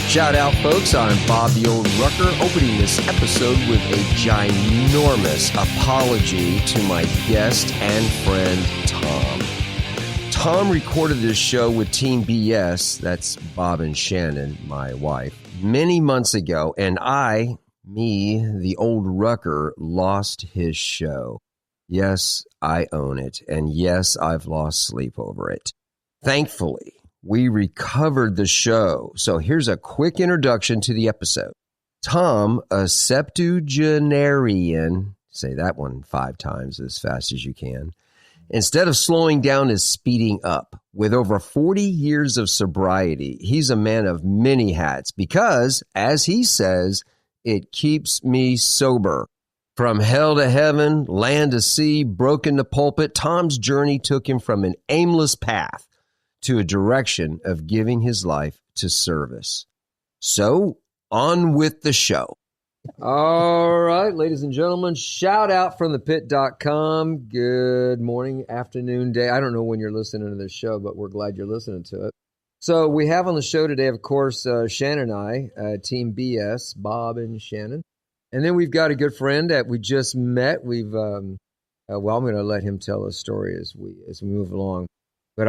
Shout out, folks. I'm Bob the Old Rucker, opening this episode with a ginormous apology to my guest and friend, Tom. Tom recorded this show with Team BS, that's Bob and Shannon, my wife, many months ago, and the Old Rucker, lost his show. Yes, I own it, and yes, I've lost sleep over it. Thankfully, we recovered the show. So here's a quick introduction to the episode. Tom, a septuagenarian, say that one 5 times as fast as you can, instead of slowing down is speeding up. With over 40 years of sobriety, he's a man of many hats because, as he says, it keeps me sober. From hell to heaven, land to sea, broken to pulpit, Tom's journey took him from an aimless path to a direction of giving his life to service. So, on with the show. All right, ladies and gentlemen, shout out from thepit.com. Good morning, afternoon, day. I don't know when you're listening to this show, but we're glad you're listening to it. So we have on the show today, of course, Shannon and I, Team BS, Bob and Shannon. And then we've got a good friend that we just met. I'm going to let him tell his story as we move along. But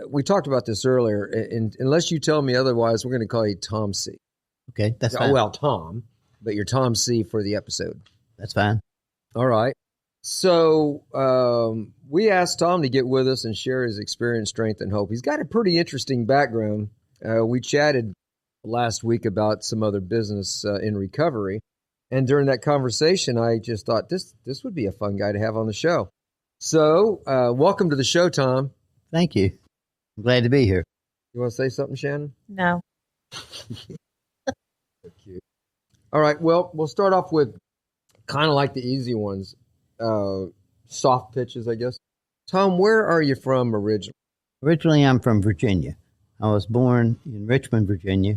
we talked about this earlier, and unless you tell me otherwise, we're going to call you Tom C. Okay, that's fine. Well, Tom, but you're Tom C for the episode. That's fine. All right. So we asked Tom to get with us and share his experience, strength, and hope. He's got a pretty interesting background. We chatted last week about some other business in recovery, and during that conversation, I just thought this would be a fun guy to have on the show. So welcome to the show, Tom. Thank you. I'm glad to be here. You want to say something, Shannon? No. So cute. All right. Well, we'll start off with kind of like the easy ones, soft pitches, I guess. Tom, where are you from originally? Originally, I'm from Virginia. I was born in Richmond, Virginia.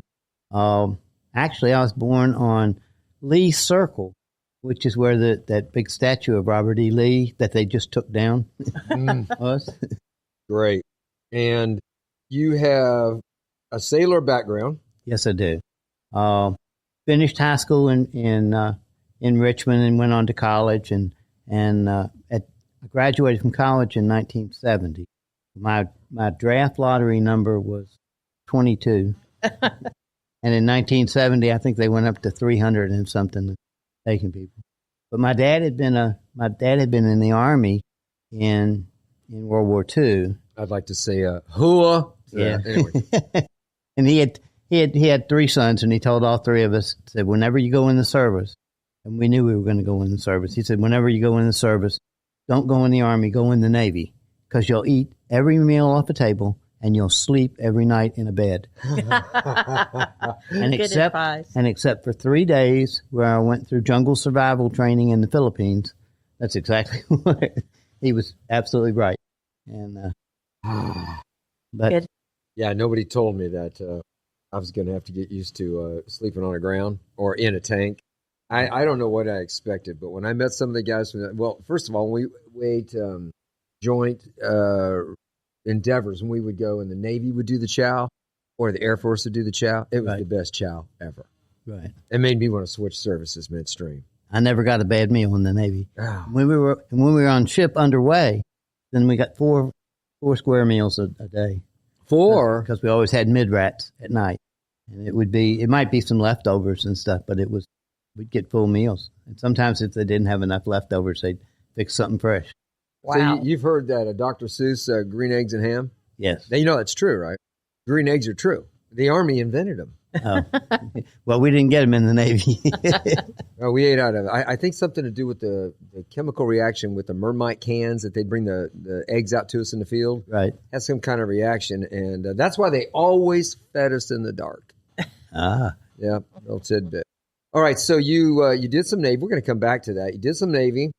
Actually, I was born on Lee Circle, which is where that big statue of Robert E. Lee that they just took down was. Great. And you have a sailor background. Yes, I do. Finished high school in Richmond and went on to college, and I graduated from college in 1970. My draft lottery number was 22, and in 1970, I think they went up to 300 and something, taking people. But my dad had been in the Army in World War II. I'd like to say hooah. Yeah. Anyway. And he had 3 sons, and he told all 3 of us, said, whenever you go in the service, and we knew we were going to go in the service, he said, whenever you go in the service, don't go in the Army, go in the Navy, because you'll eat every meal off the table, and you'll sleep every night in a bed. and except for 3 days where I went through jungle survival training in the Philippines, that's exactly what he was absolutely right. And but Good. Yeah, nobody told me that I was going to have to get used to sleeping on the ground or in a tank. I don't know what I expected, but when I met some of the guys first of all, we ate joint endeavors, and we would go, and the Navy would do the chow, or the Air Force would do the chow. It was the best chow ever. Right. It made me want to switch services midstream. I never got a bad meal in the Navy. Oh. When we were on ship underway, then we got four square meals a day. 4? Because we always had mid-rats at night. And it might be some leftovers and stuff, but we'd get full meals. And sometimes if they didn't have enough leftovers, they'd fix something fresh. Wow. So you've heard that Dr. Seuss, green eggs and ham? Yes. Now, you know that's true, right? Green eggs are true. The Army invented them. Oh. Well, we didn't get them in the Navy. Oh, we ate out of it. I think something to do with the chemical reaction with the Mermite cans that they'd bring the eggs out to us in the field. Right. Had some kind of reaction, and that's why they always fed us in the dark. Ah. Yeah, little tidbit. All right, so you did some Navy. We're going to come back to that. You did some Navy,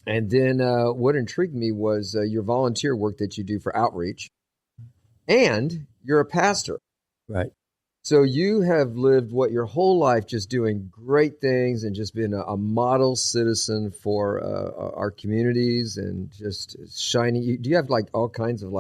and then what intrigued me was your volunteer work that you do for outreach, and you're a pastor. Right. So you have lived your whole life just doing great things and just being a model citizen for our communities and just shining. Do you have like all kinds of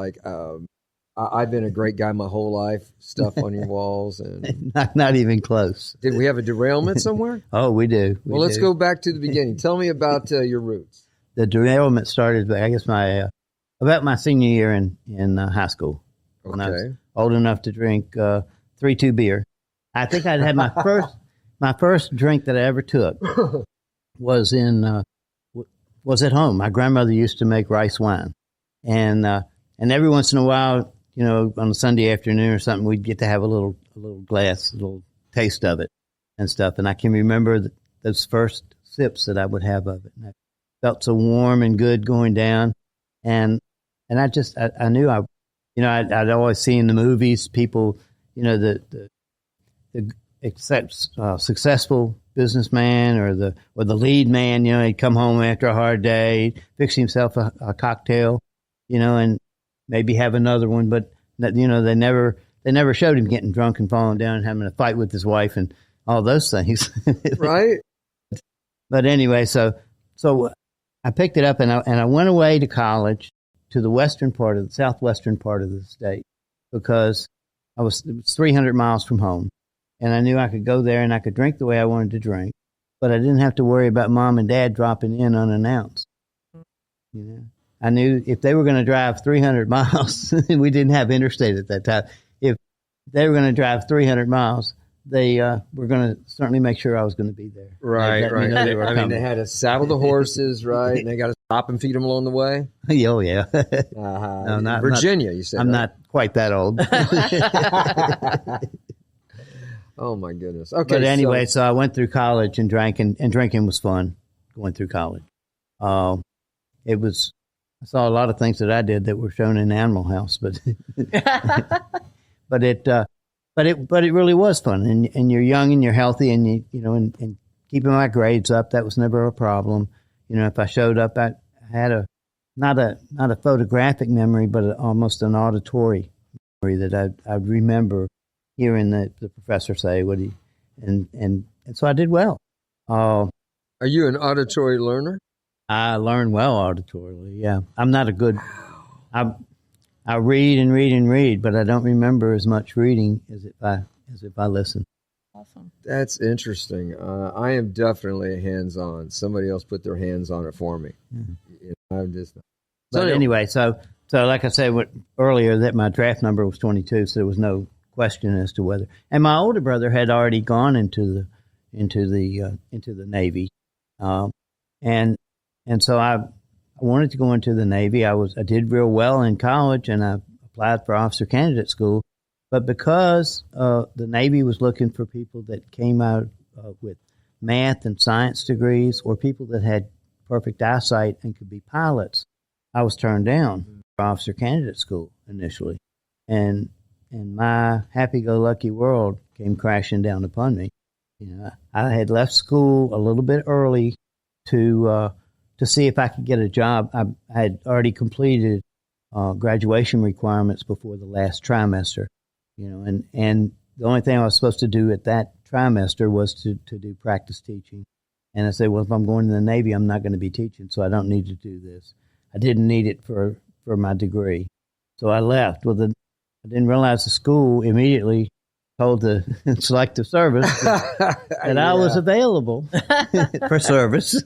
I've been a great guy my whole life. Stuff on your walls, and Not even close. did we have a derailment somewhere? Oh, we do. Well, let's go back to the beginning. Tell me about your roots. The derailment started, I guess, about my senior year in high school. When I was old enough to drink 3-2 beer. I think I'd had my first drink that I ever took was at home. My grandmother used to make rice wine, and every once in a while, on a Sunday afternoon or something, we'd get to have a little glass, a little taste of it and stuff. And I can remember those first sips that I would have of it. And I felt so warm and good going down, and I knew I'd always seen in the movies people, the successful businessman or the lead man, he'd come home after a hard day, fix himself a cocktail, and maybe have another one, but they never showed him getting drunk and falling down and having a fight with his wife and all those things. Right. But anyway, so I picked it up and I went away to college to the southwestern part of the state because it was 300 miles from home. And I knew I could go there and I could drink the way I wanted to drink, but I didn't have to worry about mom and dad dropping in unannounced. I knew if they were going to drive 300 miles, we didn't have interstate at that time. If they were going to drive 300 miles, they were going to certainly make sure I was going to be there. Right. They had to saddle the horses, right? And they got to stop and feed them along the way. Oh, yeah. No, not Virginia, you said. I'm right? not quite that old. Oh, my goodness. Okay. But anyway, so I went through college and drank, and drinking was fun going through college. I saw a lot of things that I did that were shown in Animal House, but but it really was fun. And you're young and you're healthy, and and keeping my grades up, that was never a problem. If I showed up, I had not a photographic memory, but almost an auditory memory that I'd remember hearing the professor say what he, and so I did well. Are you an auditory learner? I learn well auditorily. Yeah, I'm not a good. I read and read and read, but I don't remember as much reading as if I listen. Awesome. That's interesting. I am definitely hands-on. Somebody else put their hands on it for me. Mm-hmm. I'm just. But anyway, so like I said earlier, that my draft number was 22, so there was no question as to whether. And my older brother had already gone into the Navy, and so I wanted to go into the Navy. I did real well in college, and I applied for officer candidate school. But because the Navy was looking for people that came out with math and science degrees or people that had perfect eyesight and could be pilots, I was turned down for officer candidate school initially. And my happy-go-lucky world came crashing down upon me. I had left school a little bit early to see if I could get a job. I had already completed graduation requirements before the last trimester. And the only thing I was supposed to do at that trimester was to do practice teaching. And I said, well, if I'm going to the Navy, I'm not going to be teaching, so I don't need to do this. I didn't need it for my degree. So I left. Well, I didn't realize the school immediately told the selective service that I was available for service.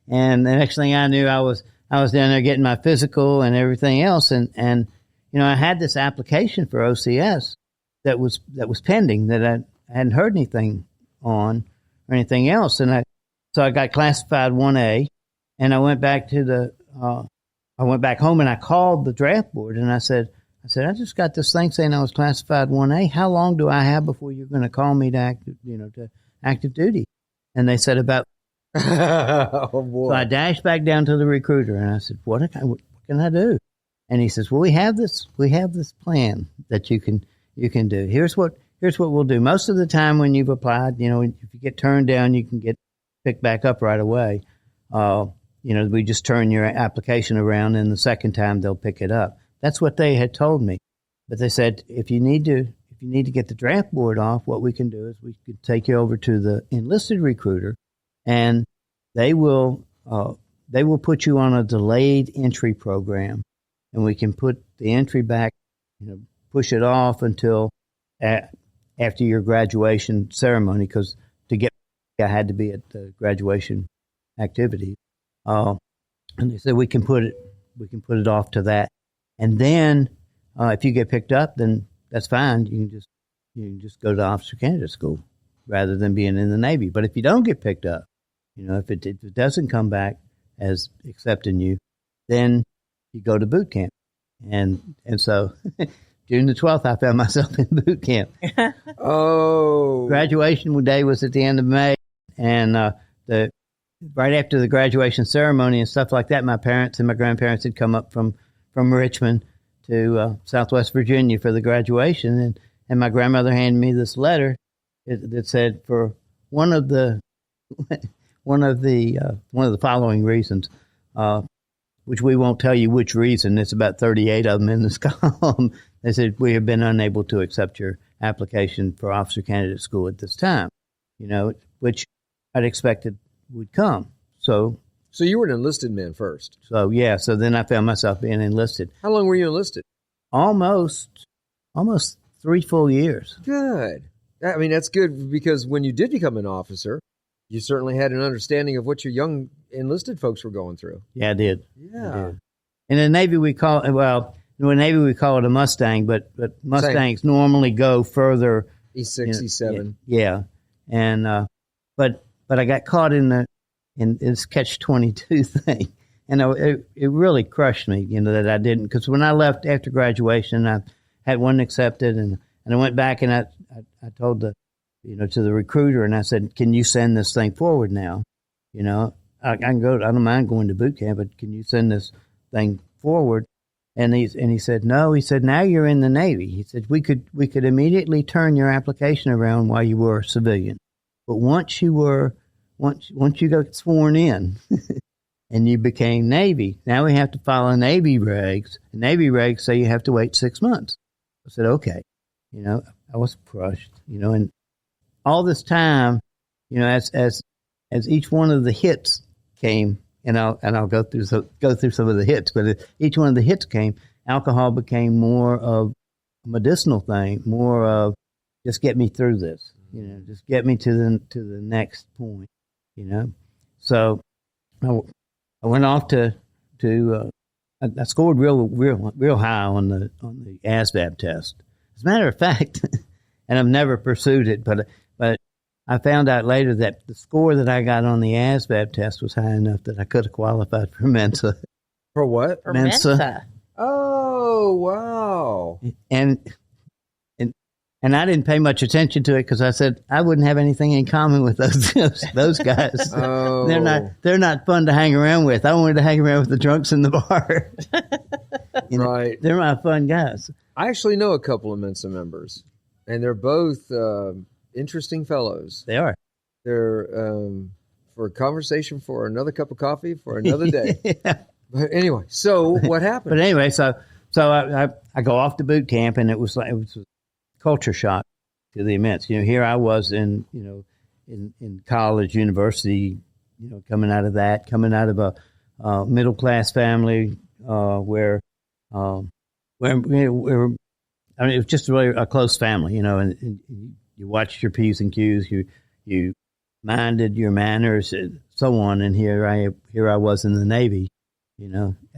And the next thing I knew, I was down there getting my physical and everything else. And I had this application for OCS that was pending that I hadn't heard anything on or anything else. And so I got classified 1A, and I went back home and I called the draft board and I said, I just got this thing saying I was classified 1A. How long do I have before you're going to call me to active duty? And they said about. Oh, boy. So I dashed back down to the recruiter and I said, what can I do? And he says, well, we have this plan that you can do. Here's what we'll do. Most of the time when you've applied, if you get turned down, you can get picked back up right away. We just turn your application around, and the second time they'll pick it up. That's what they had told me. But they said, if you need to get the draft board off, what we can do is we could take you over to the enlisted recruiter, and they will put you on a delayed entry program, and we can put the entry back push it off until after your graduation ceremony, because to get, I had to be at the graduation activity. And they said we can put it off to that, and then if you get picked up, then that's fine. You can just go to officer candidate school rather than being in the Navy. But if you don't get picked up, if it doesn't come back as accepting you, then you go to boot camp. And so June the 12th, I found myself in boot camp. Oh. Graduation day was at the end of May, and right after the graduation ceremony and stuff like that, my parents and my grandparents had come up from Richmond to Southwest Virginia for the graduation, and my grandmother handed me this letter that said, for one of the following reasons, which we won't tell you which reason. It's about 38 of them in this column. They said, we have been unable to accept your application for officer candidate school at this time, which I'd expected would come. So you were an enlisted man first. So then I found myself being enlisted. How long were you enlisted? Almost 3 full years. Good. I mean, that's good, because when you did become an officer, you certainly had an understanding of what your young enlisted folks were going through. Yeah, I did. Yeah. I did. In the Navy, we call it a Mustang, but Mustangs normally go further. E6, E7. Yeah. And, but I got caught in this catch-22 thing. And it really crushed me, that I didn't, because when I left after graduation, I had one accepted, and I went back and I told to the recruiter, and I said, can you send this thing forward now? I can go, I don't mind going to boot camp, but can you send this thing forward? And he said, no. He said, now you're in the Navy. He said, we could immediately turn your application around while you were a civilian. But once you got sworn in and you became Navy, now we have to follow Navy regs. Navy regs say you have to wait 6 months. I said, okay. I was crushed, and all this time, as each one of the hits came, and I'll go through some of the hits, but each one of the hits came, alcohol became more of a medicinal thing, more of just get me through this, just get me to the next point, So I went off to I scored real high on the ASVAB test. As a matter of fact, and I've never pursued it, but I found out later that the score that I got on the ASVAB test was high enough that I could have qualified for Mensa. For what? For Mensa. Oh, wow. And I didn't pay much attention to it because I said I wouldn't have anything in common with those guys. Oh. They're not fun to hang around with. I wanted to hang around with the drunks in the bar. Right. They're my fun guys. I actually know a couple of Mensa members, and they're both interesting fellows. They are. They're for a conversation for another cup of coffee for another day. Yeah. But anyway, so what happened? But anyway, so I go off to boot camp, and it was a culture shock to the immense. Here I was in college, university, coming out of a middle class family where it was just really a close family, and you watched your P's and Q's, you minded your manners, and so on. And here I was in the Navy,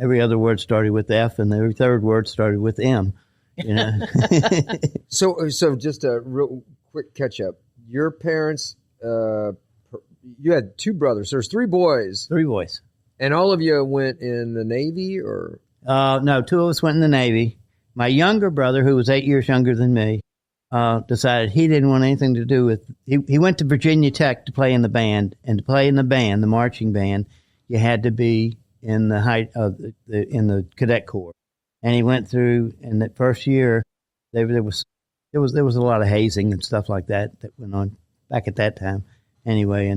every other word started with F, and every third word started with M. So just a real quick catch up. Your parents, you had 2 brothers. There's 3 boys. 3 boys. And all of you went in the Navy, or? No, 2 of us went in the Navy. My younger brother, who was 8 years younger than me, decided he didn't want anything to do with. He went to Virginia Tech to play in the band, and to play in the band, the marching band, you had to be in the height of in the cadet corps. And he went through, and that first year, there was a lot of hazing and stuff like that went on back at that time. Anyway,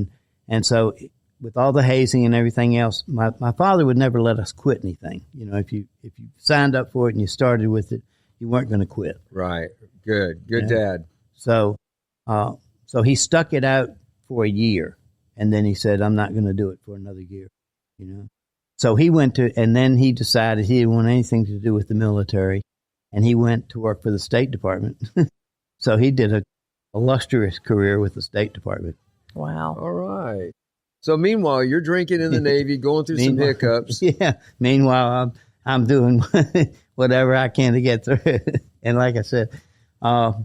and so with all the hazing and everything else, my father would never let us quit anything. If you signed up for it and you started with it, you weren't going to quit. Right. Good dad. So he stuck it out for a year, and then he said, "I'm not going to do it for another year." So he went to, and then he decided he didn't want anything to do with the military, and he went to work for the State Department. So he did a illustrious career with the State Department. Wow. All right. So meanwhile, you're drinking in the Navy, going through some hiccups. Yeah. Meanwhile, I'm doing whatever I can to get through it. And like I said, but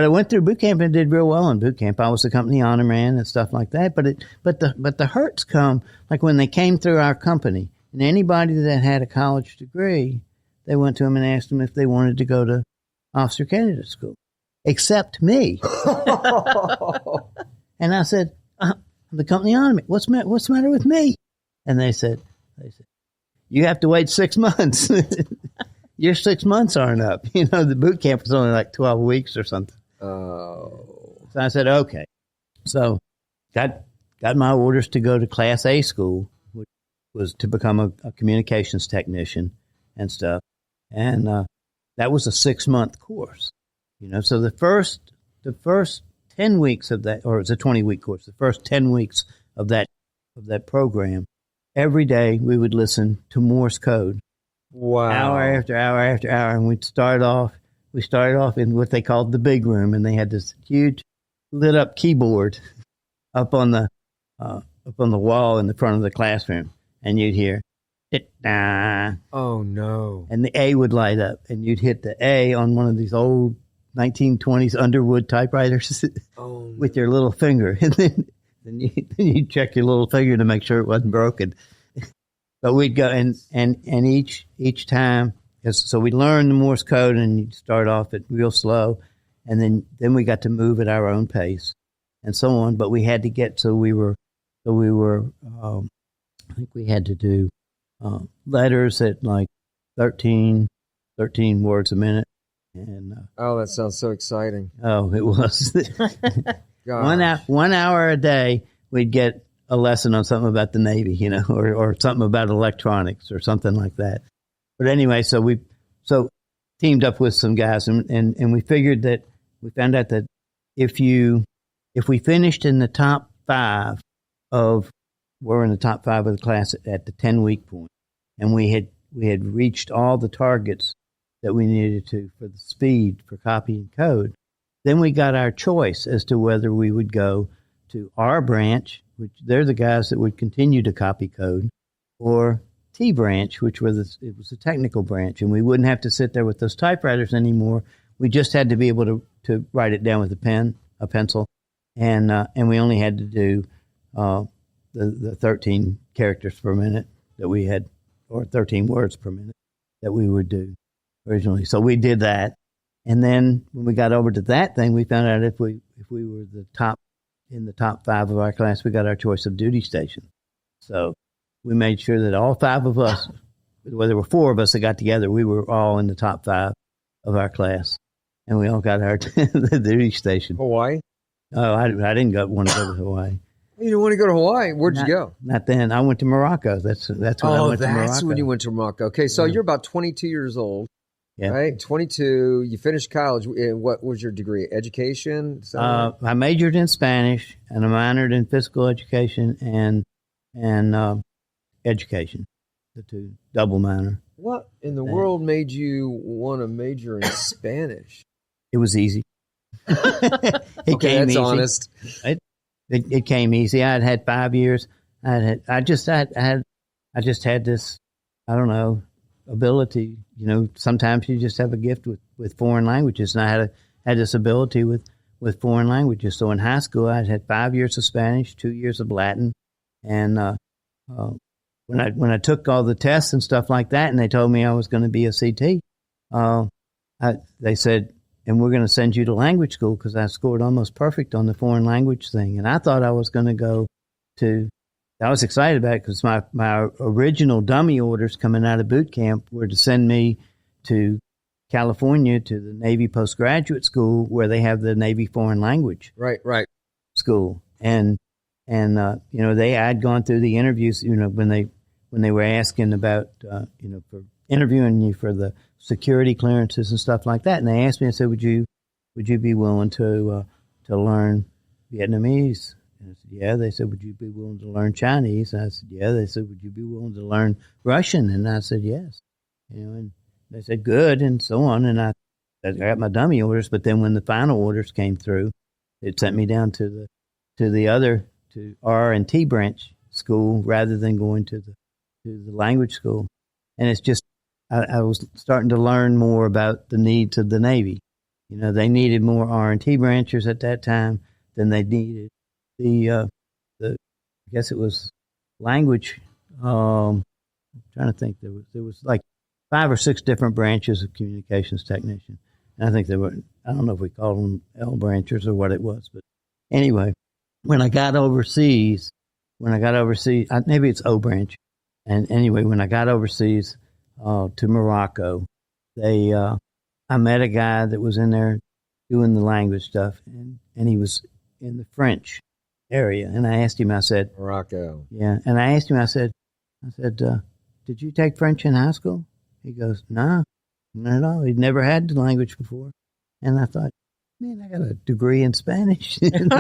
I went through boot camp and did real well in boot camp. I was a company honor man and stuff like that. But the hurts come like when they came through our company, and anybody that had a college degree, they went to them and asked them if they wanted to go to officer candidate school, except me. And I said, I'm the company honor man. What's the matter with me? And they said, you have to wait 6 months. Your 6 months aren't up. The boot camp was only like 12 weeks or something. Oh. So I said, okay. So got my orders to go to Class A school, which was to become a communications technician and stuff. And that was a 6-month course. So the first 10 weeks of that, or it was a 20-week course, the first 10 weeks of that program, every day we would listen to Morse code. Wow. Hour after hour after hour. And we started off in what they called the big room, and they had this huge lit up keyboard up on the wall in the front of the classroom. And you'd hear oh no. And the A would light up, and you'd hit the A on one of these old 1920s Underwood typewriters with your little finger. And then you'd check your little finger to make sure it wasn't broken. But we'd go and each time, so we'd learn the Morse code, and you'd start off at real slow, and then we got to move at our own pace, and so on. But we had to get we were I think we had to do letters at like 13 words a minute, and oh, that sounds so exciting. Oh, it was. 1 hour a day, we'd get a lesson on something about the Navy, or something about electronics or something like that. But anyway, so we teamed up with some guys, and we found out that if we finished in the top 5 we're in the top 5 of the class at the 10-week point, and we had reached all the targets that we needed to for the speed for copy and code, then we got our choice as to whether we would go to our branch, which they're the guys that would continue to copy code, or T branch, which it was a technical branch, and we wouldn't have to sit there with those typewriters anymore. We just had to be able to write it down with a pencil, and we only had to do the 13 characters per minute that we had, or 13 words per minute that we would do originally. So we did that, and then when we got over to that thing, we found out if we were in the top 5 of our class, we got our choice of duty station. So we made sure that all 5 of us, well, there were 4 of us that got together, we were all in the top 5 of our class, and we all got our the duty station. Hawaii? Oh, I didn't want to go to Hawaii. You didn't want to go to Hawaii? Where'd you go? Not then. I went to Morocco. That's when I went to Morocco. Oh, that's when you went to Morocco. Okay, so you're about 22 years old, right? 22. You finished college. What was your degree? Education? I majored in Spanish, and I minored in physical education and education, the 2 double minor. What in the world made you want to major in Spanish? It was easy. Okay, that's easy. Honest. It came easy. I had 5 years. I just had this, I don't know, ability. Sometimes you just have a gift with foreign languages, and I had this ability with foreign languages. So in high school, I had 5 years of Spanish, 2 years of Latin, and when I took all the tests and stuff like that, and they told me I was going to be a CT, they said, and we're going to send you to language school, because I scored almost perfect on the foreign language thing. And I thought I was going to go I was excited about it, because my original dummy orders coming out of boot camp were to send me to California to the Navy postgraduate school, where they have the Navy foreign language school. And I'd gone through the interviews, when they were asking about, for interviewing you for the security clearances and stuff like that. And they asked me, I said, would you be willing to learn Vietnamese? And I said, yeah. They said, would you be willing to learn Chinese? And I said, yeah. They said, would you be willing to learn Russian? And I said, yes. And they said good and so on. And I got my dummy orders, but then when the final orders came through, it sent me down to R and T branch school rather than going to the language school. And it's just, I was starting to learn more about the needs of the Navy. You know, they needed more R&T branchers at that time than they needed the I guess it was language. I'm trying to think. There was like 5 or 6 different branches of communications technician. And I think there were, I don't know if we called them L branchers or what it was, but anyway, when I got overseas, maybe it's O branch. And anyway, when I got overseas to Morocco, I met a guy that was in there doing the language stuff, and he was in the French area. And I asked him, I said, Morocco. Yeah. And I asked him, I said, did you take French in high school? He goes, no, not at all. He'd never had the language before. And I thought, man, I got a degree in Spanish. and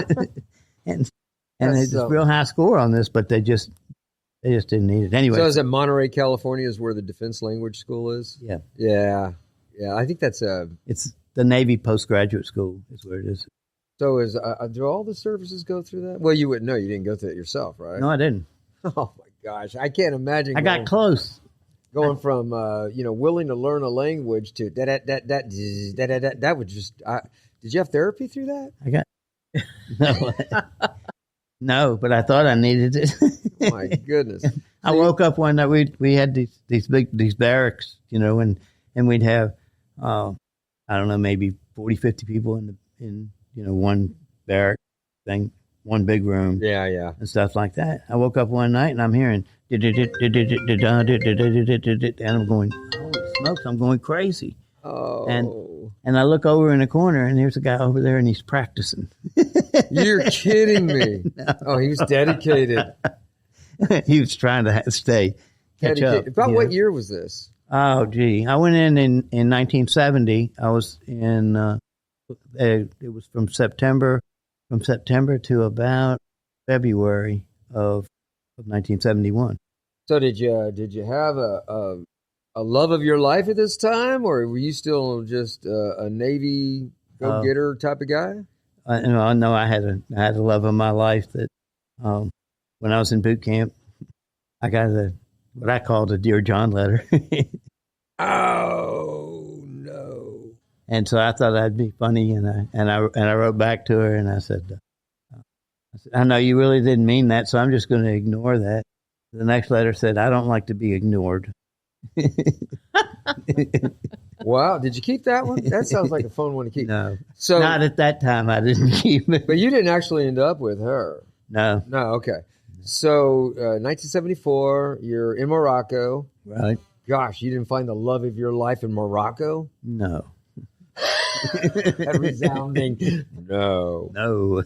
it's a real high score on this, but they just didn't need it. Anyway. So is it Monterey, California is where the defense language school is? Yeah. Yeah. Yeah, I think that's it's the Navy postgraduate school is where it is. So do all the services go through that? Well, you wouldn't know. You didn't go through it yourself, right? No, I didn't. Oh my gosh, I can't imagine. I got close. Going from willing to learn a language to that would just. Did you have therapy through that? I got no, no, but I thought I needed it. Oh my goodness! I woke up one night. We had these barracks, and we'd have. I don't know, maybe 40, 50 people in one barrack thing, one big room. Yeah. And stuff like that. I woke up one night and I'm hearing, and I'm going, holy smokes, I'm going crazy. Oh. And I look over in the corner and there's a guy over there and he's practicing. You're kidding me. No. Oh, he was dedicated. He was trying to catch up. About what year was this? Oh, gee. I went in 1970. I was in, it was from September to about February of 1971. So did you have a love of your life at this time, or were you still just a Navy go-getter type of guy? No, I had a love of my life that when I was in boot camp, I got what I called a Dear John letter. Oh no! And so I thought I'd be funny, and I wrote back to her, and I said, I know you really didn't mean that, so I'm just going to ignore that. The next letter said, I don't like to be ignored. Wow! Did you keep that one? That sounds like a fun one to keep. No, so not at that time. I didn't keep it. But you didn't actually end up with her. No. Okay. So 1974, you're in Morocco, right? Gosh, you didn't find the love of your life in Morocco? No. That resounding no. No.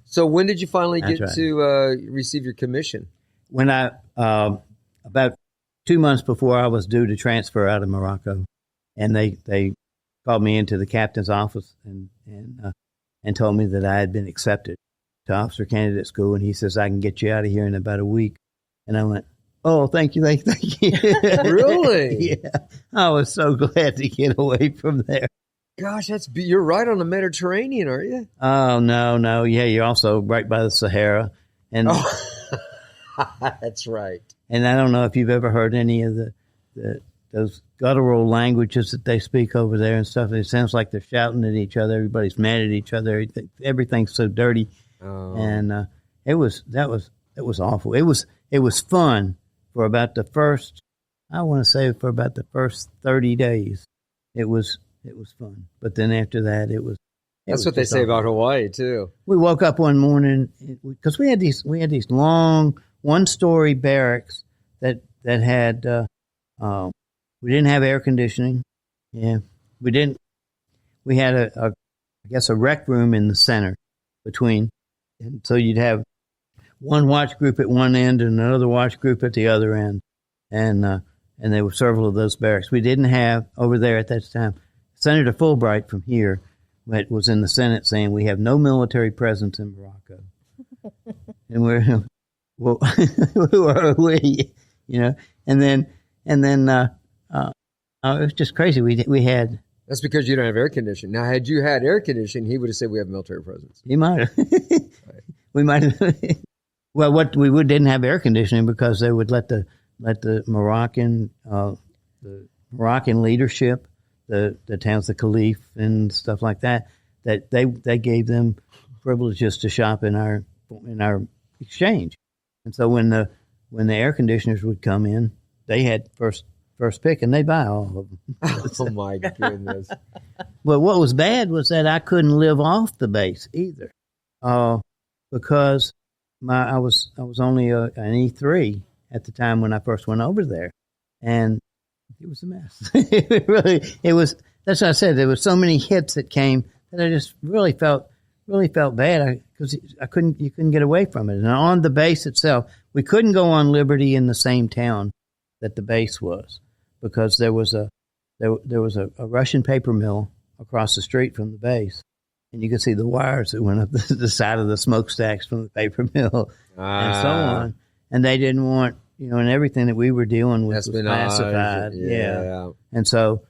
So when did you finally get to receive your commission? When I about 2 months before I was due to transfer out of Morocco, and they called me into the captain's office and told me that I had been accepted to officer candidate school, and he says I can get you out of here in about a week. And I went, oh, thank you. Really? Yeah. I was so glad to get away from there. Gosh, you're right on the Mediterranean, aren't you? Oh, no. Yeah, you're also right by the Sahara. And that's right. And I don't know if you've ever heard any of those guttural languages that they speak over there and stuff. It sounds like they're shouting at each other. Everybody's mad at each other. Everything's so dirty. Oh. And it was awful. It was fun for about the first 30 days. It was fun. But then after that, it was. That's what they say about Hawaii too. We woke up one morning because we had these long 1-story barracks that had we didn't have air conditioning. Yeah, we didn't. We had a rec room in the center between, and so you'd have one watch group at one end and another watch group at the other end, and there were several of those barracks. We didn't have over there at that time. Senator Fulbright from here was in the Senate saying we have no military presence in Morocco, and we're well, who are we? And then It was just crazy. We had. That's because you don't have air conditioning. Now, had you had air conditioning, he would have said we have military presence. He might have. Right. We might have. Well, didn't have air conditioning because they would let the Moroccan leadership, the towns, the Caliph and stuff like that they gave them privileges to shop in our exchange, and so when the air conditioners would come in, they had first pick, and they buy all of them. Oh my goodness! But what was bad was that I couldn't live off the base either, because I was only an E3 at the time when I first went over there, and it was a mess. It was. That's what I said. There were so many hits that came that I just really felt bad because you couldn't get away from it. And on the base itself, we couldn't go on Liberty in the same town that the base was, because there was a Russian paper mill across the street from the base, and you could see the wires that went up the side of the smokestacks from the paper mill and so on. And they didn't want, and everything that we were dealing with was classified. Yeah. And so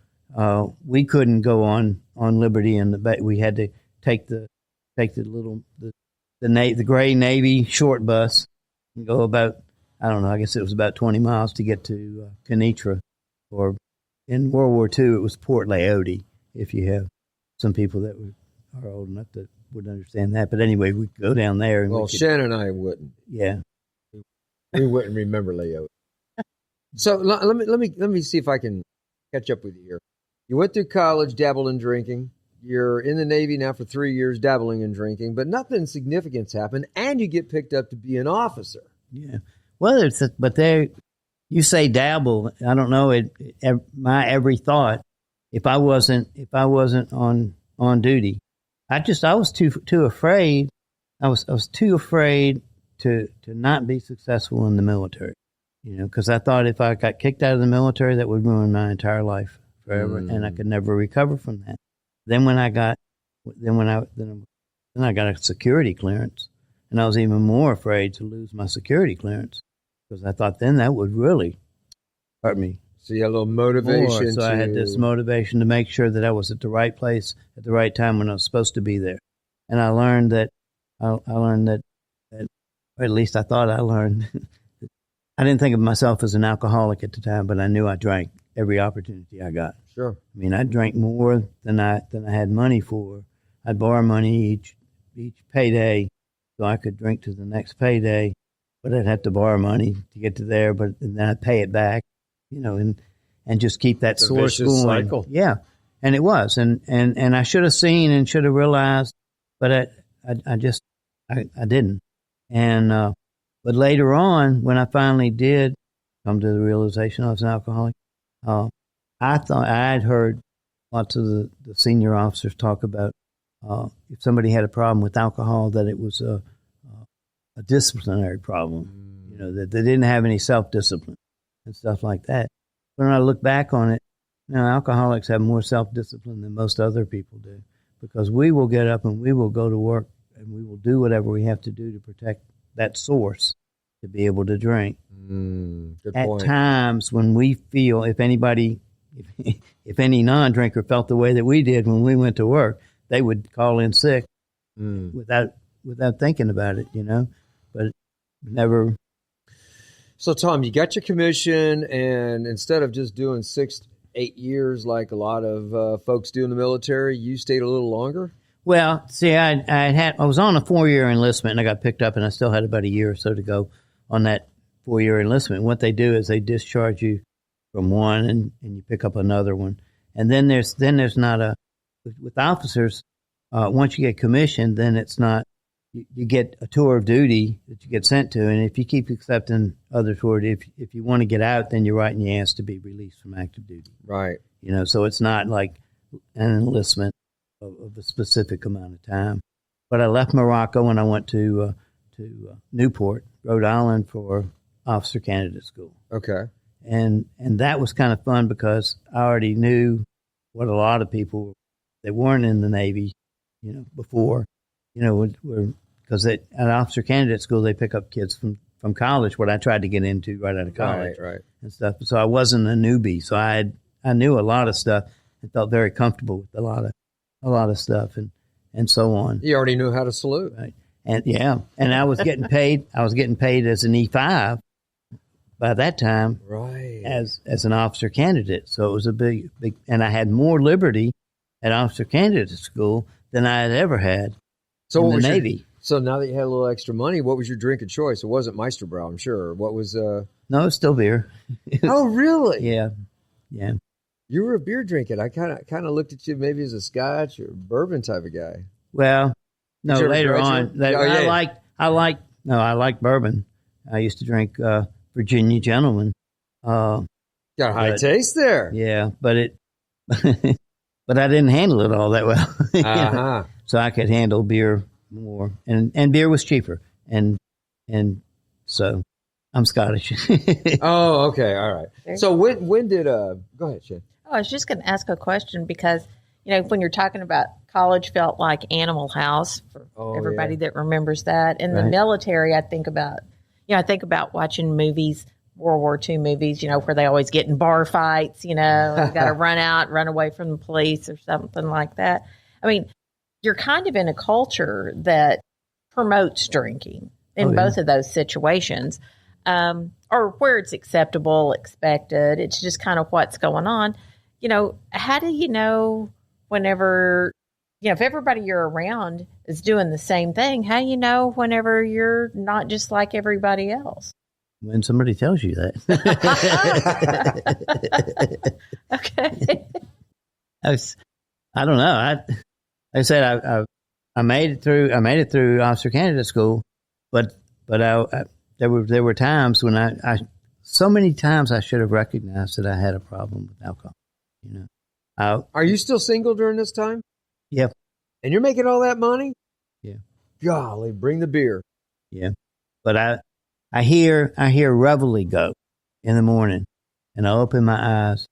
we couldn't go on Liberty in the base. We had to take the gray Navy short bus and go about, I don't know, I guess it was about 20 miles to get to Kenitra. Or in World War II, it was Port Leoti, if you have some people that are old enough that would understand that. But anyway, we'd go down there. And Shannon and I wouldn't. Yeah. We wouldn't remember Leoti. So let me see if I can catch up with you here. You went through college, dabbled in drinking. You're in the Navy now for 3 years, dabbling in drinking, but nothing significant's happened, and you get picked up to be an officer. Yeah. Well, you say dabble. I don't know. My every thought. If I wasn't on duty, I was too afraid. I was too afraid to not be successful in the military. Because I thought if I got kicked out of the military, that would ruin my entire life forever, and I could never recover from that. Then I got a security clearance, and I was even more afraid to lose my security clearance because I thought then that would really hurt me. So you had a little motivation. So I had this motivation to make sure that I was at the right place at the right time when I was supposed to be there. And I learned that, or at least I thought I learned. I didn't think of myself as an alcoholic at the time, but I knew I drank every opportunity I got. Sure. I mean, I drank more than I had money for. I'd borrow money each payday so I could drink to the next payday, but I'd have to borrow money to get to there, and then I'd pay it back, and just keep that source going. Cycle. Yeah, and it was, and I should have seen and should have realized, but I didn't, and but later on, when I finally did come to the realization I was an alcoholic, I thought I had heard lots of the senior officers talk about if somebody had a problem with alcohol, that it was a disciplinary problem, that they didn't have any self-discipline and stuff like that. But when I look back on it, alcoholics have more self-discipline than most other people do, because we will get up and we will go to work and we will do whatever we have to do to protect that source to be able to drink. Good At point. times when we feel, if any non-drinker felt the way that we did when we went to work, they would call in sick without thinking about it, but never. So, Tom, you got your commission, and instead of just doing 6-8 years like a lot of folks do in the military, you stayed a little longer? Well, see, I was on a 4-year enlistment, and I got picked up, and I still had about a year or so to go on that 4-year enlistment. What they do is they discharge you from one, and you pick up another one. And then there's not with officers, once you get commissioned, then it's not, you get a tour of duty that you get sent to, and if you keep accepting other tour duty, if you want to get out, then you're writing your ass to be released from active duty. Right. So it's not like an enlistment of a specific amount of time. But I left Morocco and I went to Newport, Rhode Island, for officer candidate school. Okay. And that was kind of fun because I already knew what a lot of people that weren't in the Navy, before, were because at officer candidate school they pick up kids from college, what I tried to get into right out of college, right, and stuff. So I wasn't a newbie. So I I knew a lot of stuff and felt very comfortable with a lot of stuff and so on. You already knew how to salute. Right. And I was getting paid. I was getting paid as an E5 by that time, right, as an officer candidate. So it was a big, and I had more liberty at officer candidate school than I had ever had in the Navy. So now that you had a little extra money, what was your drink of choice? It wasn't Meisterbrow, I'm sure. What was? No, it's still beer. Oh, really? Yeah. You were a beer drinker. I kind of looked at you maybe as a Scotch or bourbon type of guy. Well, no. Later on, I like bourbon. I used to drink Virginia Gentleman. Got a high taste there. Yeah, but but I didn't handle it all that well. Uh-huh. So I could handle beer more, and beer was cheaper, and so I'm Scottish. Oh, okay, all right. So when did go ahead, Shan? Oh, I was just going to ask a question because when you're talking about college, felt like Animal House for everybody that remembers that. In the military, I think about watching movies. World War II movies, where they always get in bar fights, you got to run away from the police or something like that. I mean, you're kind of in a culture that promotes drinking in both of those situations, or where it's acceptable, expected. It's just kind of what's going on. How do you know whenever, if everybody you're around is doing the same thing, how do you know whenever you're not just like everybody else? When somebody tells you that. Okay. I don't know. I said I made it through. I made it through officer candidate school, but there were times when I so many times I should have recognized that I had a problem with alcohol. Are you still single during this time? Yeah. And you're making all that money? Yeah. Golly, bring the beer. Yeah. But I hear Reveille go in the morning, and I open my eyes.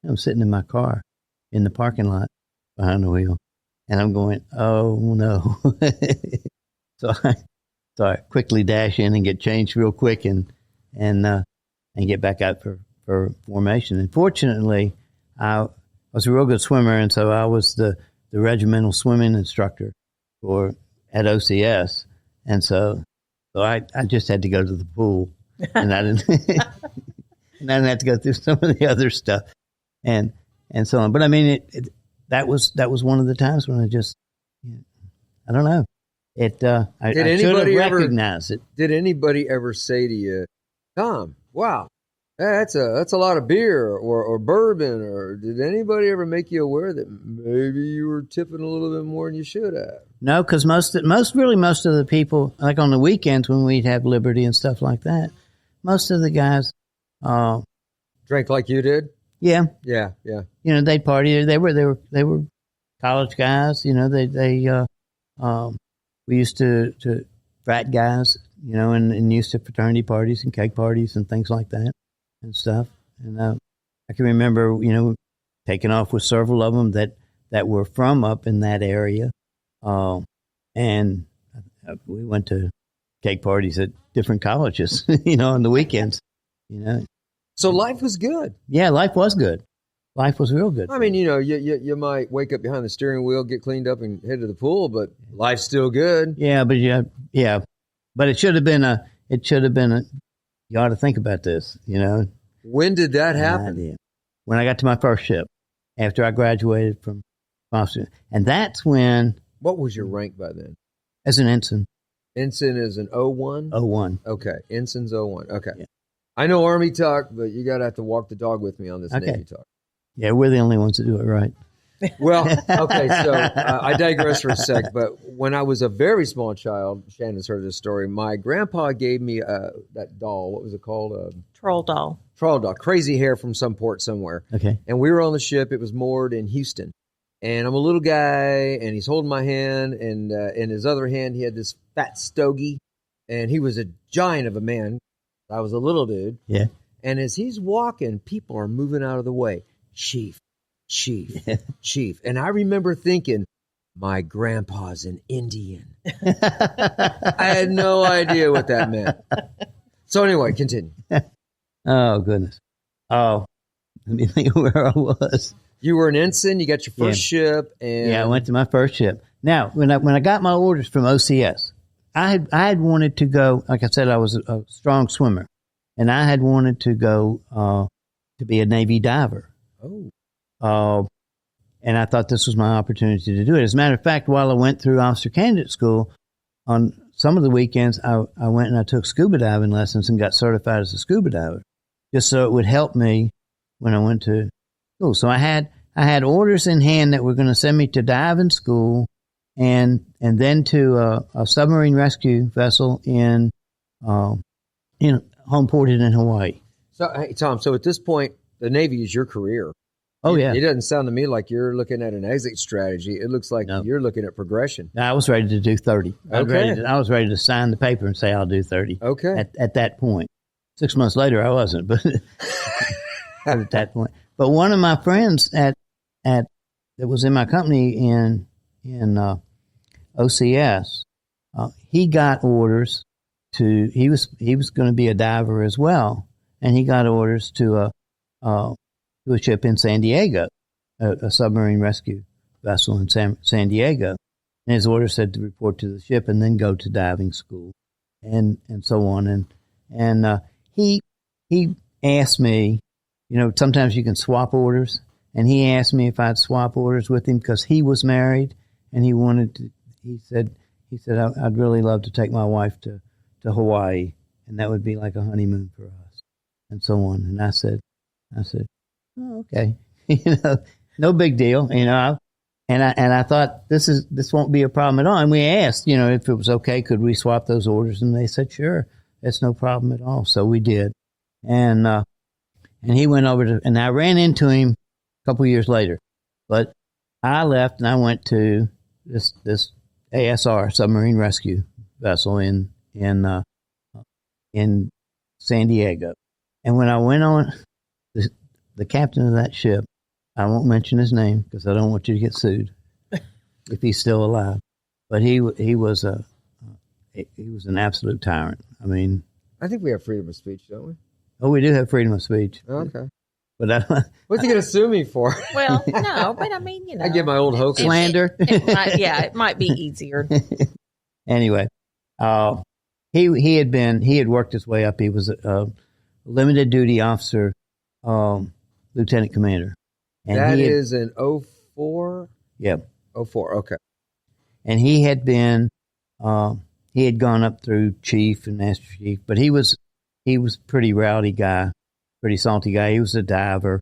I'm sitting in my car in the parking lot behind the wheel, and I'm going, oh no. So I quickly dash in and get changed real quick and get back out for formation. And fortunately, I was a real good swimmer, and so I was the regimental swimming instructor at OCS, and so I just had to go to the pool, and I didn't have to go through some of the other stuff, and so on. But I mean, that was one of the times when I just, I don't know. I should have recognized it. Did anybody ever say to you, Tom, wow, that's a lot of beer or bourbon, or did anybody ever make you aware that maybe you were tipping a little bit more than you should have? No, because most of the people, like on the weekends when we'd have Liberty and stuff like that, most of the guys drank like you did. Yeah. They'd party. They were college guys. We used to frat guys. And used to fraternity parties and keg parties and things like that and stuff. And I can remember, taking off with several of them that were from up in that area. And we went to keg parties at different colleges, on the weekends, So life was good. Yeah, life was good. Life was real good. I mean, you might wake up behind the steering wheel, get cleaned up, and head to the pool, but life's still good. Yeah, but but it should have been you ought to think about this, When did that happen? When I got to my first ship, after I graduated from officer. And that's when... What was your rank by then? As an ensign. Ensign is an 01? 01. Okay, ensign's 01. Okay. Yeah. I know Army talk, but you got to have to walk the dog with me on this Navy talk. Yeah, we're the only ones that do it right. Well, okay, so I digress for a sec, but when I was a very small child, Shannon's heard this story, my grandpa gave me that doll. What was it called? Troll doll. Troll doll. Crazy hair from some port somewhere. Okay. And we were on the ship. It was moored in Houston. And I'm a little guy, and he's holding my hand, and in his other hand, he had this fat stogie, and he was a giant of a man. I was a little dude. Yeah. And as he's walking, people are moving out of the way. Chief. And I remember thinking, my grandpa's an Indian. I had no idea what that meant. So anyway, continue. Oh, goodness. Oh, Let me think of where I was. You were an ensign. You got your first ship, and I went to my first ship. Now, when I got my orders from OCS, I had wanted to go. Like I said, I was a strong swimmer, and I had wanted to go to be a Navy diver. And I thought this was my opportunity to do it. As a matter of fact, while I went through officer candidate school, on some of the weekends, I went and I took scuba diving lessons and got certified as a scuba diver, just so it would help me when I went to school. So I had orders in hand that were going to send me to diving school and then to a submarine rescue vessel in home ported in Hawaii. So, hey, Tom, so at this point, the Navy is your career. Oh, yeah. It doesn't sound to me like you're looking at an exit strategy. It looks like you're looking at progression. I was ready to do 30. Okay. I was ready to sign the paper and say I'll do 30. Okay. At that point. 6 months later, I wasn't, but at that point. But one of my friends that was in my company in OCS, he got orders to. He was going to be a diver as well, and he got orders to a ship in San Diego, a submarine rescue vessel in San Diego. And his order said to report to the ship and then go to diving school and so on. And he asked me, sometimes you can swap orders. And he asked me if I'd swap orders with him because he was married and he said, I'd really love to take my wife to Hawaii, and that would be like a honeymoon for us and so on. And I said, oh, okay, no big deal, And I thought this won't be a problem at all. And we asked, if it was okay, could we swap those orders? And they said, sure, that's no problem at all. So we did. And he went over and I ran into him a couple years later, but I left and I went to this ASR submarine rescue vessel in San Diego. And when I went on, the captain of that ship, I won't mention his name because I don't want you to get sued if he's still alive. But he was an absolute tyrant. I mean, I think we have freedom of speech, don't we? Oh, we do have freedom of speech. Okay. But what's he going to sue me for? Well, no, but I mean, I get my old hoax slander. It might be easier. Anyway, he had worked his way up. He was a limited duty officer, lieutenant commander. And that is an 04? Yep. 04, okay. And he had gone up through chief and master chief, but he was pretty rowdy guy, pretty salty guy. He was a diver,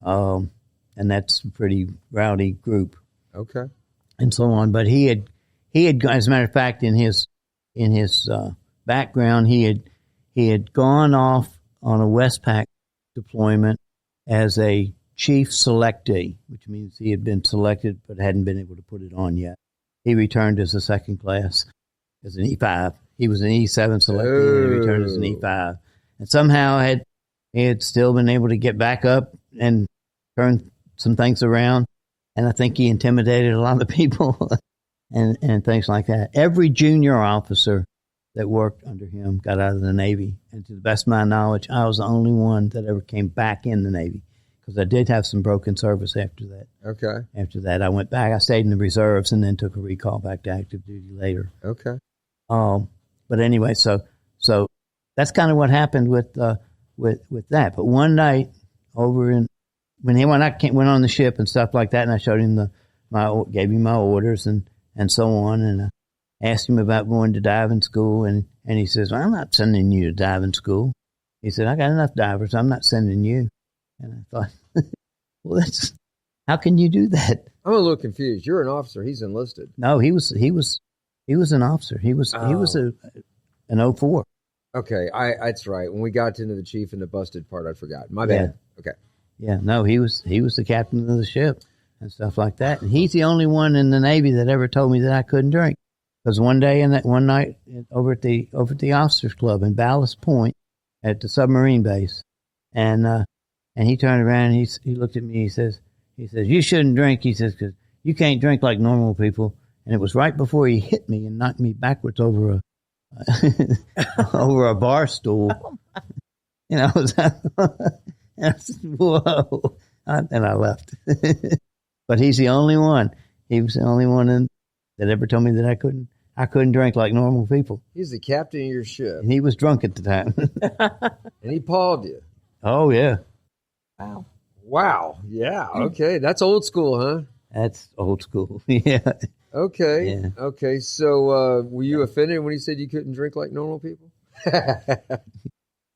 and that's a pretty rowdy group. Okay. And so on. But he had, as a matter of fact, in his background, he had gone off on a Westpac deployment as a chief selectee, which means he had been selected but hadn't been able to put it on yet. He returned as a second class, as an E5. He was an E7 selectee, and he returned as an E5. And somehow he had still been able to get back up and turn some things around. And I think he intimidated a lot of people and things like that. Every junior officer that worked under him got out of the Navy. And to the best of my knowledge, I was the only one that ever came back in the Navy because I did have some broken service after that. Okay. After that, I went back. I stayed in the reserves and then took a recall back to active duty later. Okay. But anyway, so that's kind of what happened with that. But one night when I went on the ship and stuff like that, and I showed him gave him my orders and so on, and I asked him about going to diving school, and he says, well, I'm not sending you to diving school. He said, I got enough divers. I'm not sending you. And I thought, well, how can you do that? I'm a little confused. You're an officer. He's enlisted. No, he was an officer. He was an 04. Okay, that's right. When we got into the chief and the busted part, I forgot. My bad. Yeah. Okay. Yeah, no, he was the captain of the ship and stuff like that. And he's the only one in the Navy that ever told me that I couldn't drink. Because one night over at the officers club in Ballast Point at the submarine base, and he turned around and he looked at me. He says you shouldn't drink. He says because you can't drink like normal people. And it was right before he hit me and knocked me backwards over a bar stool. And I said, whoa. And I left. But he's the only one. He was the only one that ever told me that I couldn't drink like normal people. He's the captain of your ship. And he was drunk at the time. And he pawed you. Oh, yeah. Wow. Yeah. Okay. That's old school, huh? That's old school. Yeah. Okay. Yeah. Okay. So were you offended when he said you couldn't drink like normal people?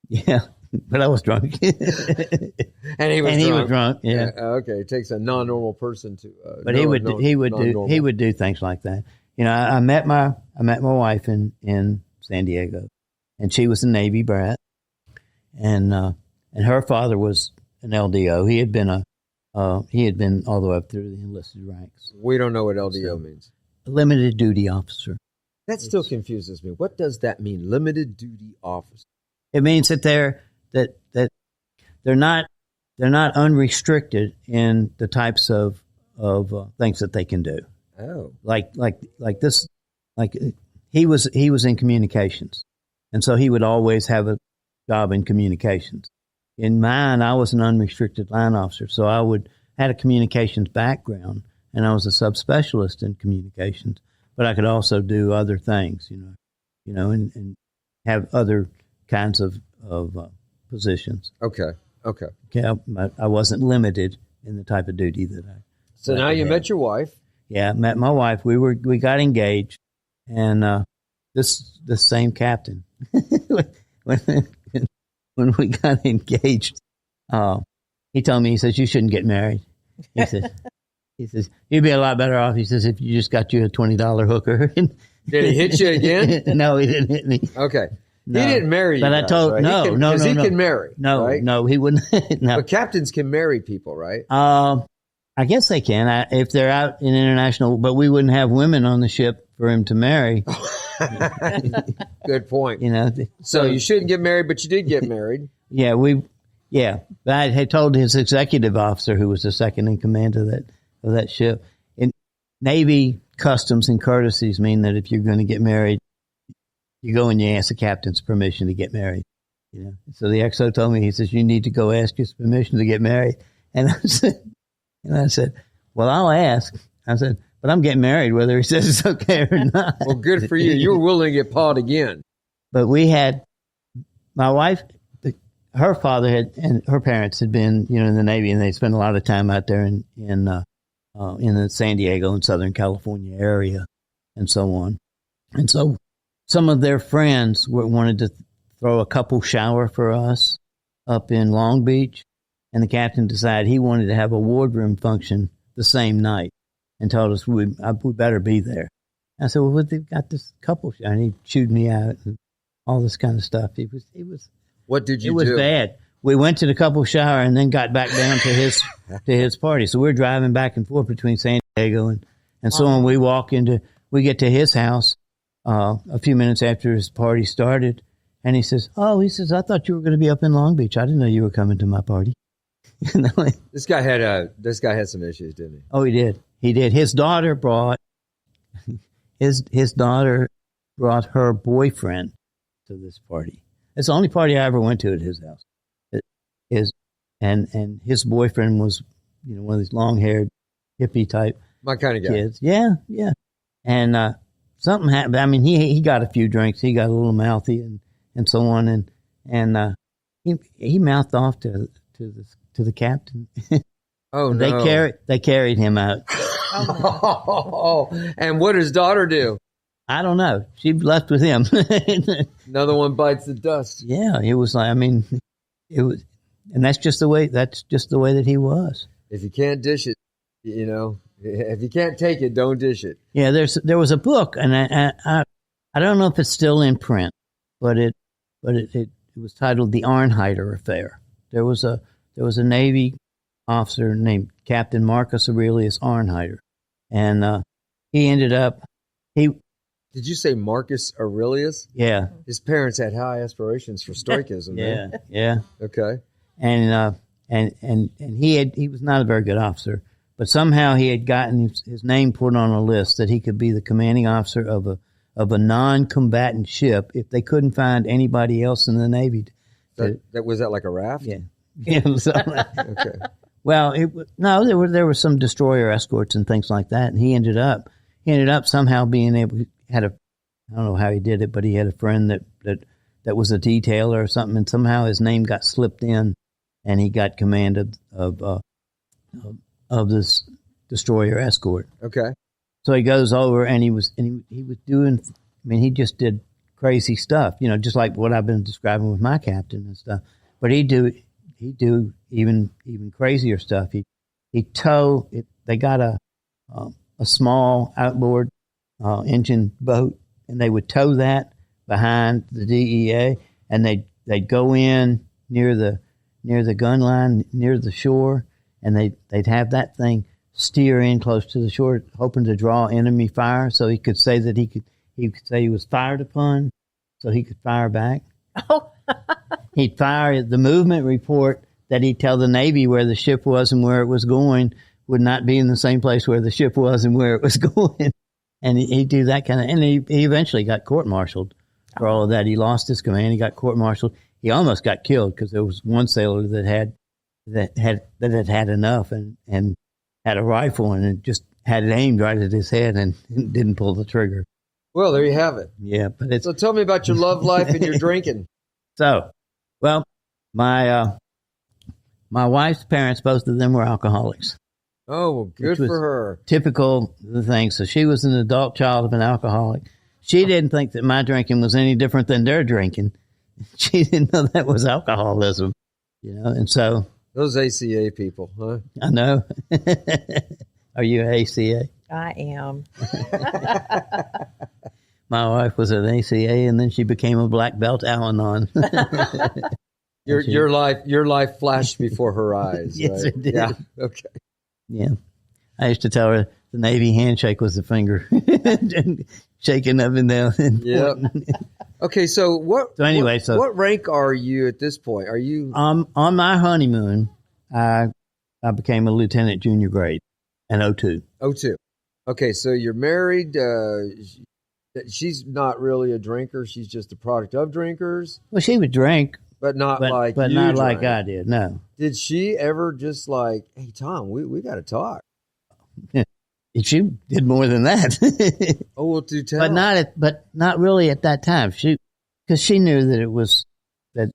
Yeah. But I was drunk. And he was drunk. Yeah. Okay. It takes a non-normal person to. But he would do things like that. You know, I met my wife in San Diego, and she was a Navy brat, and her father was an LDO. He had been all the way up through the enlisted ranks. We don't know what LDO means. Limited duty officer. That still confuses me. What does that mean? Limited duty officer. It means that they're not unrestricted in the types of things that they can do. Oh, like this, like he was in communications, and so he would always have a job in communications. In mine, I was an unrestricted line officer, so I had a communications background, and I was a subspecialist in communications. But I could also do other things, and have other kinds of positions. Okay. I wasn't limited in the type of duty that I. So now you met your wife. Yeah, I met my wife. We got engaged, and this same captain, when we got engaged, he told me, he says, you shouldn't get married. He says you'd be a lot better off. He says if you just got you a $20 hooker. Did he hit you again? No, he didn't hit me. Okay. No. He didn't marry you. But I told right? no, Because he can marry. No, right? no, he wouldn't. No. But captains can marry people, right? I guess they can if they're out in international. But we wouldn't have women on the ship for him to marry. Good point. So you shouldn't get married, but you did get married. Yeah, But I had told his executive officer, who was the second in command of that ship. In Navy customs and courtesies mean that if you're going to get married, you go and you ask the captain's permission to get married. So the XO told me, he says, you need to go ask his permission to get married. And I said, well, I'll ask. I said, but I'm getting married whether he says it's okay or not. Well, good for you. You were willing to get pawed again. But we had my wife. Her father and her parents had been, in the Navy, and they spent a lot of time out there in the San Diego and Southern California area, and so on. And so, some of their friends wanted to throw a couple shower for us up in Long Beach, and the captain decided he wanted to have a wardroom function the same night, and told us we better be there. I said, well, they've got this couple shower, and he chewed me out and all this kind of stuff. It was. What did you do? It was bad. We went to the couple shower and then got back down to his party. So we're driving back and forth between San Diego and so on. We get to his house a few minutes after his party started, and he says, I thought you were going to be up in Long Beach. I didn't know you were coming to my party. This guy had some issues, didn't he? Oh, he did. He did. His daughter brought her boyfriend to this party. It's the only party I ever went to at his house. And his boyfriend was, one of these long-haired hippie type, my kind of guy. Kids. Yeah. And something happened. I mean, he got a few drinks. He got a little mouthy and so on. And he mouthed off to the captain. Oh no! They carried him out. And what does his daughter do? I don't know. She left with him. Another one bites the dust. Yeah, it was like, it was, and that's just the way that he was. If you can't dish it, if you can't take it, don't dish it. Yeah, there was a book, and I don't know if it's still in print, but it was titled The Arnheiter Affair. There was a Navy officer named Captain Marcus Aurelius Arnheiter, and he ended up Did you say Marcus Aurelius? Yeah. His parents had high aspirations for Stoicism. Yeah. Okay. And he was not a very good officer, but somehow he had gotten his name put on a list that he could be the commanding officer of a non-combatant ship if they couldn't find anybody else in the Navy. Was that like a raft? Yeah. Okay. Well, there were some destroyer escorts and things like that, and he ended up somehow being able. I don't know how he did it, but he had a friend that was a detailer or something, and somehow his name got slipped in, and he got command of this destroyer escort. Okay. So he goes over, and he was doing. I mean, he just did crazy stuff, just like what I've been describing with my captain and stuff. But he'd do even crazier stuff. He tow it. They got a small outboard engine boat, and they would tow that behind the DEA, and they'd go in near the gun line, near the shore, and they'd have that thing steer in close to the shore, hoping to draw enemy fire, so he could say that he could say he was fired upon, so he could fire back. Oh. He'd fire the movement report that he'd tell the Navy where the ship was and where it was going would not be in the same place where the ship was and where it was going. And he'd do that kind of, and he eventually got court-martialed for all of that. He lost his command. He got court-martialed. He almost got killed because there was one sailor that had enough and had a rifle and it just had it aimed right at his head and didn't pull the trigger. Well, there you have it. Yeah, but so tell me about your love life and your drinking. So, well, my wife's parents, both of them were alcoholics. Oh, well, good for her. Typical the thing. So she was an adult child of an alcoholic. She didn't think that my drinking was any different than their drinking. She didn't know that was alcoholism, and so. Those ACA people, huh? I know. Are you an ACA? I am. My wife was an ACA, and then she became a black belt Al-Anon. Your life flashed before her eyes. Yes, right? it did. Yeah. Okay. Yeah, I used to tell her the Navy handshake was the finger, shaking up and down. Yep. Okay, so what? So anyway, what rank are you at this point? Are you on my honeymoon? I became a lieutenant junior grade in 02. 02. Okay, so you're married. She's not really a drinker. She's just a product of drinkers. Well, she would drink, but not like I did. No. Did she ever just like, hey Tom, we got to talk? She did more than that. Oh, well, do tell. But not really at that time. Because she knew that it was that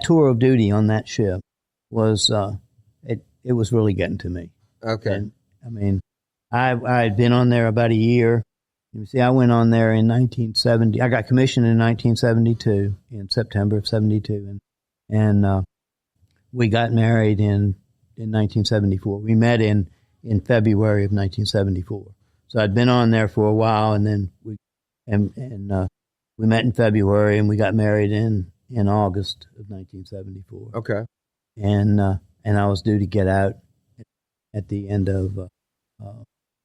tour of duty on that ship was it was really getting to me. Okay. And, I mean, I had been on there about a year. You see, I went on there in 1970. I got commissioned in 1972, in September of 72, and we got married in 1974. We met in February of 1974. So I'd been on there for a while, and then we met in February, and we got married in August of 1974. Okay. And I was due to get out at the end of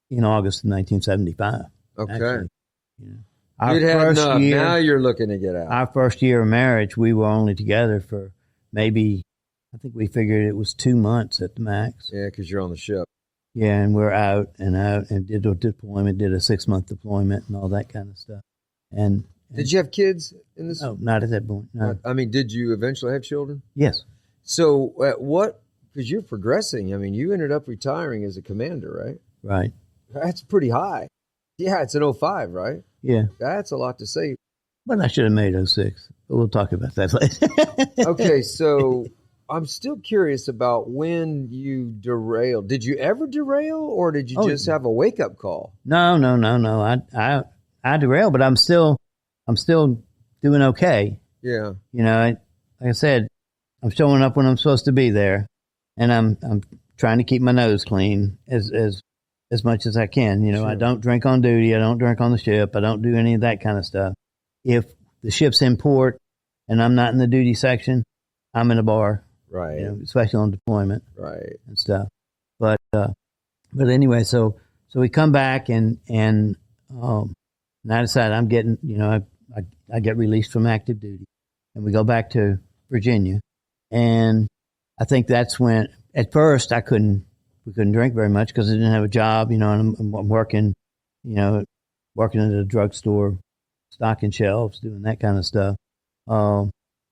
in August of 1975. Okay. Actually, You'd had enough. Now you're looking to get out. Our first year of marriage, we were only together for maybe, I think we figured it was 2 months at the max. Yeah, because you're on the ship. Yeah, and we're out and did a deployment, did a 6-month deployment and all that kind of stuff. And did you have kids in this? No, not at that point. No. I mean, did you eventually have children? Yes. So because you're progressing, I mean, you ended up retiring as a commander, right? Right. That's pretty high. Yeah, it's an 05, right? Yeah. That's a lot to say. But I should have made 06. But we'll talk about that later. Okay, so I'm still curious about when you derailed. Did you ever derail, or did you just have a wake-up call? No. I derailed, but I'm still doing okay. Yeah. Like I said, I'm showing up when I'm supposed to be there, and I'm trying to keep my nose clean as much as I can. Sure. I don't drink on duty. I don't drink on the ship. I don't do any of that kind of stuff. If the ship's in port and I'm not in the duty section, I'm in a bar. Right. Especially on deployment. Right. And stuff. But anyway, so we come back and I decide I'm getting, I get released from active duty, and we go back to Virginia. And I think that's when, at first, we couldn't drink very much because I didn't have a job, and I'm working, working at a drugstore, stocking shelves, doing that kind of stuff.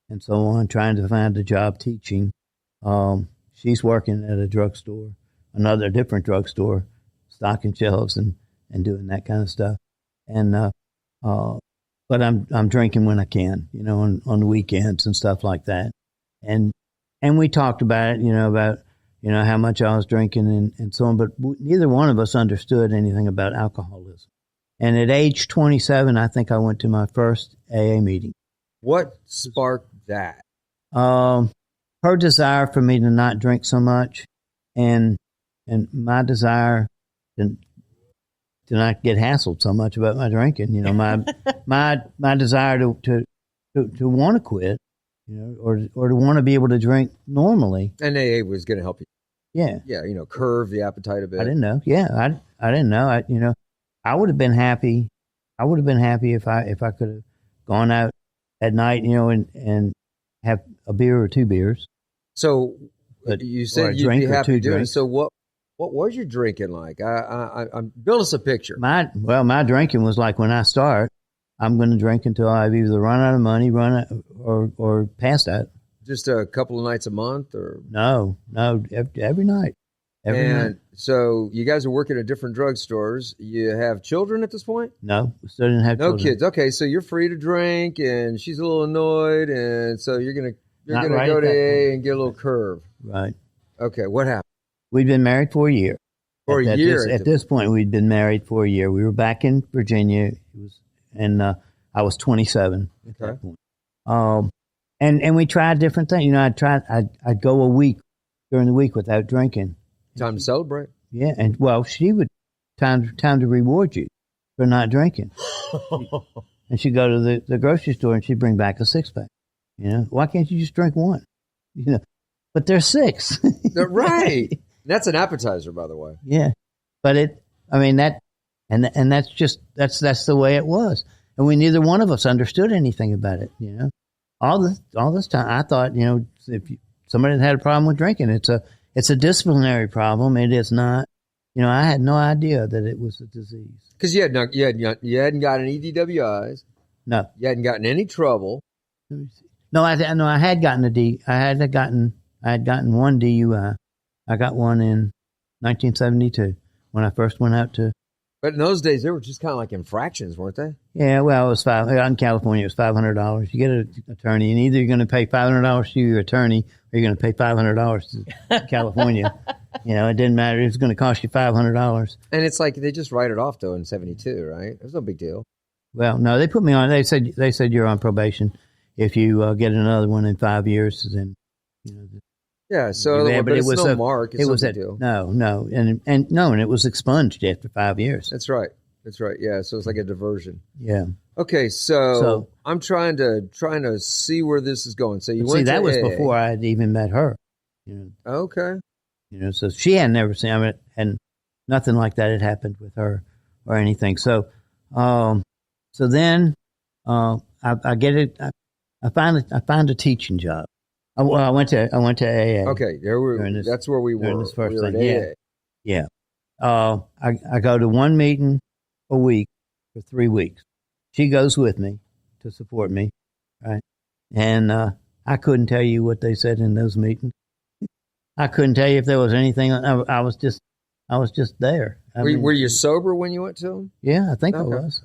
and so on, trying to find a job teaching. She's working at a drugstore, different drugstore, stocking shelves and doing that kind of stuff. And but I'm drinking when I can, on the weekends and stuff like that. And we talked about it, about how much I was drinking and so on. But neither one of us understood anything about alcoholism. And at age 27, I think I went to my first AA meeting. What sparked that? Her desire for me to not drink so much, and my desire to not get hassled so much about my drinking. My desire to want to quit, or to want to be able to drink normally. And AA was going to help you. Yeah. Yeah, curve the appetite a bit. I didn't know. Yeah, I didn't know. I would have been happy. I would have been happy if I could have gone out at night, and have a beer or two beers. So you said you'd be happy doing it. So what was your drinking like? I'm build us a picture. My drinking was like, when I start, I'm going to drink until I've either run out of money, or passed out. Just a couple of nights a month, or no, every night. Every night. So you guys are working at different drugstores. You have children at this point? No, we still didn't have children. No kids. Okay, so you're free to drink, and she's a little annoyed, and so you're gonna go to AA and get a little curve. Right. Okay, what happened? We'd been married for a year. At this point, we'd been married for a year. We were back in Virginia. I was 27 at that point. And we tried different things. I'd go a week during the week without drinking. Time to celebrate. Yeah, and she would time to reward you for not drinking. And she'd go to the grocery store and she'd bring back a 6-pack. Why can't you just drink one? But there's 6. Right. That's an appetizer, by the way. Yeah, but that's the way it was, and neither one of us understood anything about it. All this time, I thought, if somebody had a problem with drinking, it's a disciplinary problem. It is not. I had no idea that it was a disease. Because you hadn't gotten any DWIs. No, you hadn't gotten any trouble. No, I had gotten I had gotten one DUI. I got one in 1972 when I first went out to. But in those days, they were just kind of like infractions, weren't they? Yeah, well, it was in California. It was $500. You get an attorney, and either you're going to pay $500 to your attorney, or you're going to pay $500 to California. It didn't matter. It was going to cost you $500. And it's like they just write it off though in 72, right? It was no big deal. Well, no, they put me on. They said you're on probation. If you get another one in 5 years, then Yeah, so but it was no mark. It's it was no big deal. No, and it was expunged after 5 years. That's right. Yeah, so it's like a diversion. Yeah. Okay, so I'm trying to see where this is going. So that was before I had even met her. Okay. So she had never seen and nothing like that had happened with her or anything. So, then I get it. I find a teaching job. I went to AA. Okay, that's where we were. This first we were thing. at AA. Yeah. I go to one meeting a week for 3 weeks. She goes with me to support me, right? And I couldn't tell you what they said in those meetings. I couldn't tell you if there was anything. I was just there. Were you sober when you went to them? Yeah, I think I was.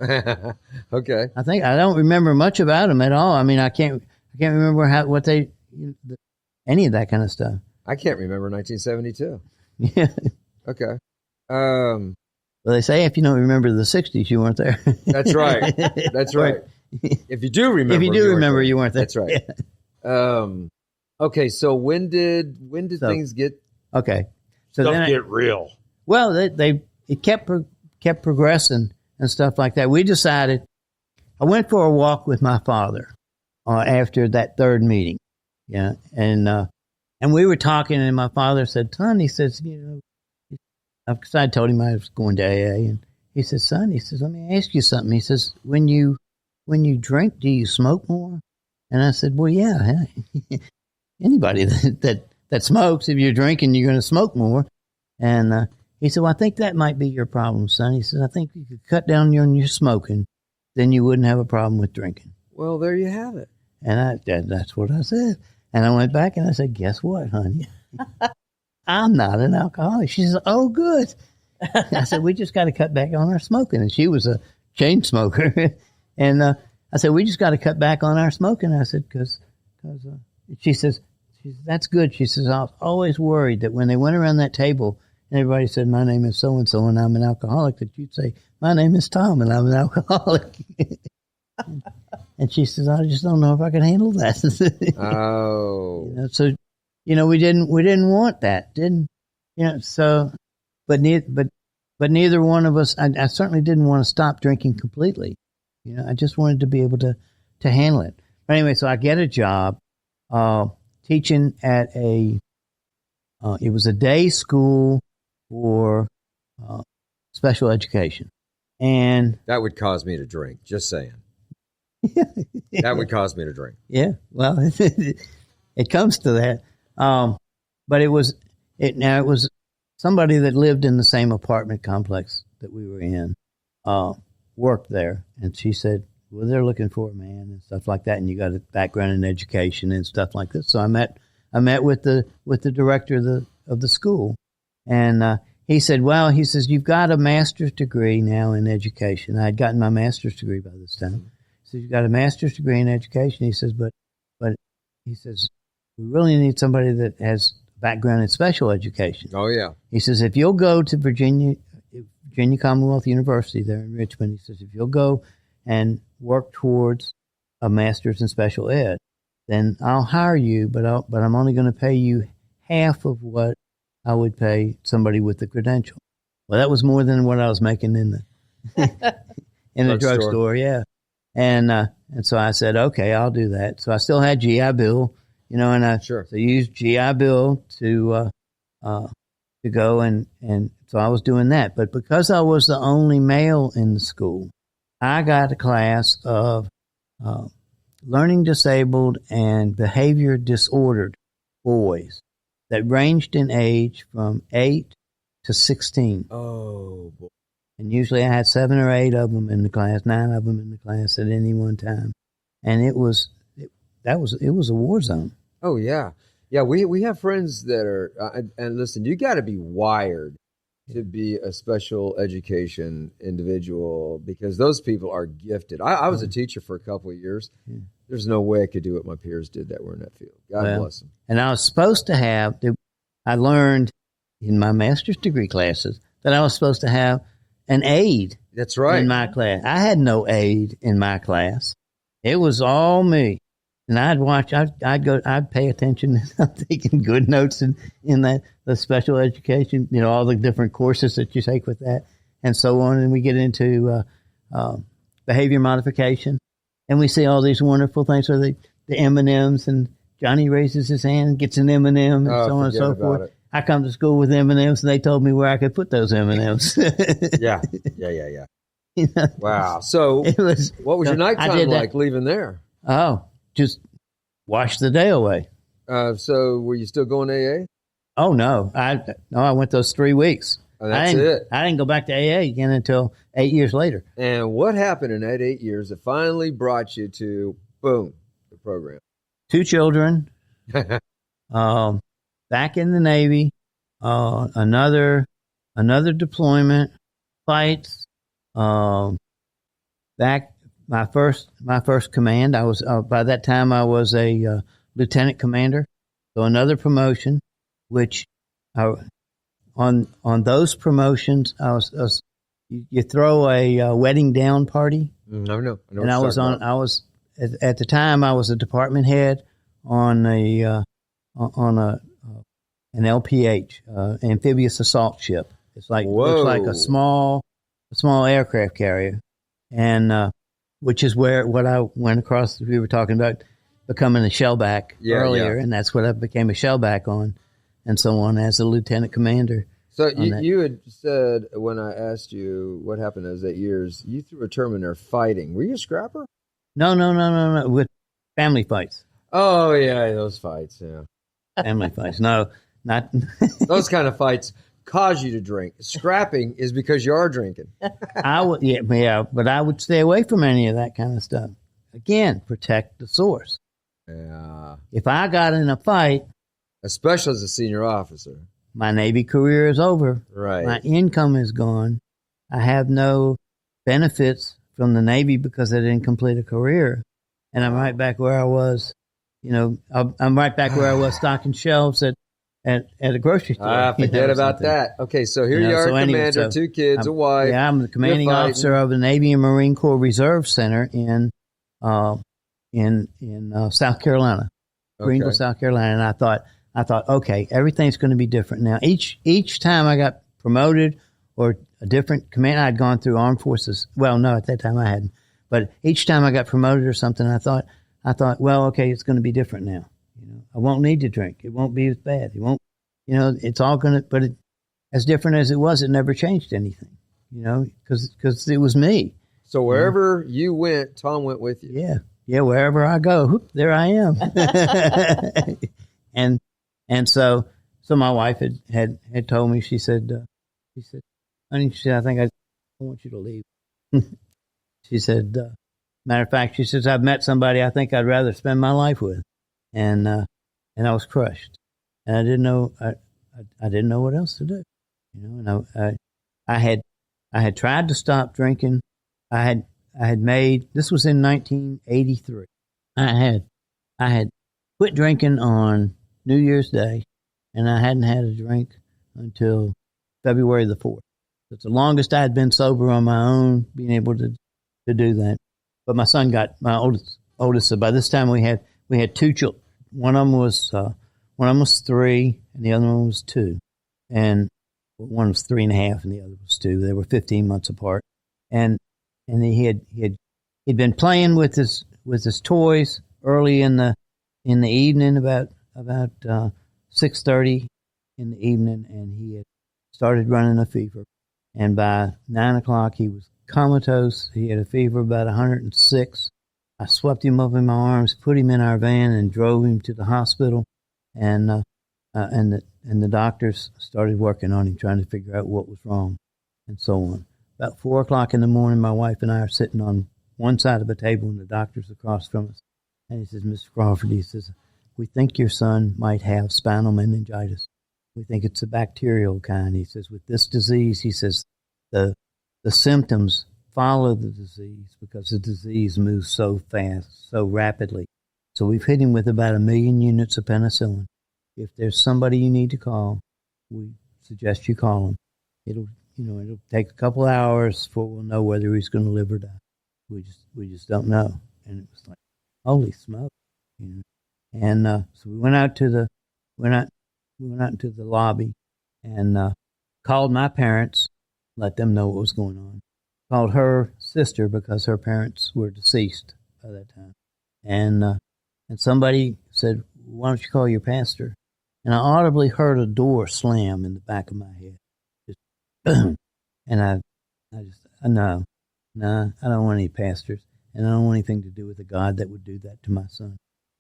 Okay. I don't remember much about them at all. I can't remember any of that kind of stuff. I can't remember 1972. Yeah. Okay. Well, they say if you don't remember the 60s, you weren't there. That's right. That's right. If you do remember, you weren't there. That's right. Yeah. Okay. So when did things get? Okay. So stuff then get real. Well, it kept progressing and stuff like that. We decided. I went for a walk with my father after that third meeting. Yeah, and we were talking, and my father said, "Son," he says, because I told him I was going to AA, and he says, "Son," he says, "let me ask you something." He says, when you drink, do you smoke more?" And I said, "Well, yeah. Anybody that smokes, if you're drinking, you're going to smoke more." And he said, "Well, I think that might be your problem, son." He says, "I think you could cut down on your smoking, then you wouldn't have a problem with drinking." Well, there you have it. And that's what I said. And I went back and I said, guess what, honey? I'm not an alcoholic. She says, oh, good. I said, we just got to cut back on our smoking. And she was a chain smoker. And I said, we just got to cut back on our smoking. I said, because she says, that's good. She says, I was always worried that when they went around that table and everybody said, my name is so-and-so and I'm an alcoholic, that you'd say, my name is Tom and I'm an alcoholic. And she says, I just don't know if I can handle that. Oh. So, we didn't want that, so, but neither one of us, I certainly didn't want to stop drinking completely. I just wanted to be able to handle it. But anyway, so I get a job, teaching at it was a day school for, special education. And that would cause me to drink, just saying. That would cause me to drink. Yeah, well, it comes to that. But it was somebody that lived in the same apartment complex that we were in, worked there. And she said, well, they're looking for a man and stuff like that. And you got a background in education and stuff like this. So I met with the director of the school. And, he said, you've got a master's degree now in education. I had gotten my master's degree by this time. He said, you've got a master's degree in education. He says, but he says, we really need somebody that has background in special education. Oh, yeah. He says, if you'll go to Virginia Commonwealth University there in Richmond, he says, if you'll go and work towards a master's in special ed, then I'll hire you, but I'm only going to pay you half of what I would pay somebody with the credential. Well, that was more than what I was making in the drugstore, yeah. And so I said, okay, I'll do that. So I still had GI Bill, and I used GI Bill to go and so I was doing that. But because I was the only male in the school, I got a class of learning disabled and behavior disordered boys that ranged in age from 8 to 16. Oh, boy. And usually I had 7 or 8 of them in the class, 9 of them in the class at any one time. And it was a war zone. Oh, yeah. Yeah, we have friends that are, and listen, you got to be wired to be a special education individual because those people are gifted. I was a teacher for a couple of years. Yeah. There's no way I could do what my peers did that were in that field. God bless them. And I was supposed to have, I learned in my master's degree classes that I was supposed to have an aide. That's right. In my class. I had no aide in my class. It was all me. And I'd watch, I'd pay attention. I'm taking good notes in the special education, all the different courses that you take with that and so on. And we get into behavior modification. And we see all these wonderful things. So the M&Ms and Johnny raises his hand and gets an M&M and so on and so forth. It. I come to school with M&Ms and they told me where I could put those M&Ms. Yeah. Wow. So what was your nighttime like leaving there? Oh, just wash the day away. So were you still going to AA? Oh, no. I went those 3 weeks. Oh, that's it. I didn't go back to AA again until 8 years later. And what happened in that 8 years that finally brought you to, boom, the program? 2 children, back in the Navy, another deployment, fights, back my first command. I was by that time I was a lieutenant commander, so another promotion, which on those promotions, you throw a wedding down party. No. And I was at the time I was a department head on an LPH, amphibious assault ship. It's like a small aircraft carrier, and which is what I went across. We were talking about becoming a shellback earlier, and that's what I became a shellback on. And so on as a lieutenant commander. So you had said when I asked you what happened those 8 years, you threw a term in there, fighting. Were you a scrapper? No. With family fights. Oh, yeah, those fights, yeah. Family fights. No, not. Those kind of fights cause you to drink. Scrapping is because you are drinking. But I would stay away from any of that kind of stuff. Again, protect the source. Yeah. If I got in a fight, especially as a senior officer, my Navy career is over. Right. My income is gone. I have no benefits from the Navy because I didn't complete a career. And I'm right back where I was, I'm right back where I was stocking shelves at a grocery store. Forget about that. Okay, so here you are, commander, 2 kids, a wife. Yeah, I'm the commanding officer of the Navy and Marine Corps Reserve Center in South Carolina, Greenville, South Carolina. And I thought, okay, everything's going to be different now. Each time I got promoted or a different command, I'd gone through armed forces. Well, no, at that time I hadn't. But each time I got promoted or something, I thought, well, okay, it's going to be different now. I won't need to drink. It won't be as bad. It won't, it's all going to, but as different as it was, it never changed anything, because it was me. So wherever you went, Tom went with you. Yeah. Yeah. Wherever I go, whoop, there I am. and so my wife had told me, she said, honey, I think I want you to leave. She said, matter of fact, she says, I've met somebody I think I'd rather spend my life with. And I was crushed. And I didn't know, I didn't know what else to do. And I had tried to stop drinking. I had made, this was in 1983. I had quit drinking on New Year's Day, and I hadn't had a drink until February the 4th. It's the longest I had been sober on my own, being able to do that. But my son got, my oldest, so by this time we had 2 children. One of them was 3, and the other one was 2. And one was 3.5, and the other was 2. They were 15 months apart. And he'd been playing with his toys early in the evening, about 6:30 in the evening, and he had started running a fever. And by 9 o'clock, he was comatose. He had a fever about 106. I swept him up in my arms, put him in our van, and drove him to the hospital. And the doctors started working on him, trying to figure out what was wrong, and so on. About 4 o'clock in the morning, my wife and I are sitting on one side of a table, and the doctor's across from us. And he says, Mr. Crawford, he says, we think your son might have spinal meningitis. We think it's a bacterial kind. He says, with this disease, he says, the symptoms follow the disease because the disease moves so fast, so rapidly. So we've hit him with about 1 million units of penicillin. If there's somebody you need to call, we suggest you call him. It'll take a couple hours before we'll know whether he's going to live or die. We just don't know. And it was like, holy smoke, And so we went out into the lobby and called my parents, let them know what was going on. Called her sister because her parents were deceased by that time. And somebody said, why don't you call your pastor? And I audibly heard a door slam in the back of my head. And I no, I don't want any pastors, and I don't want anything to do with a God that would do that to my son.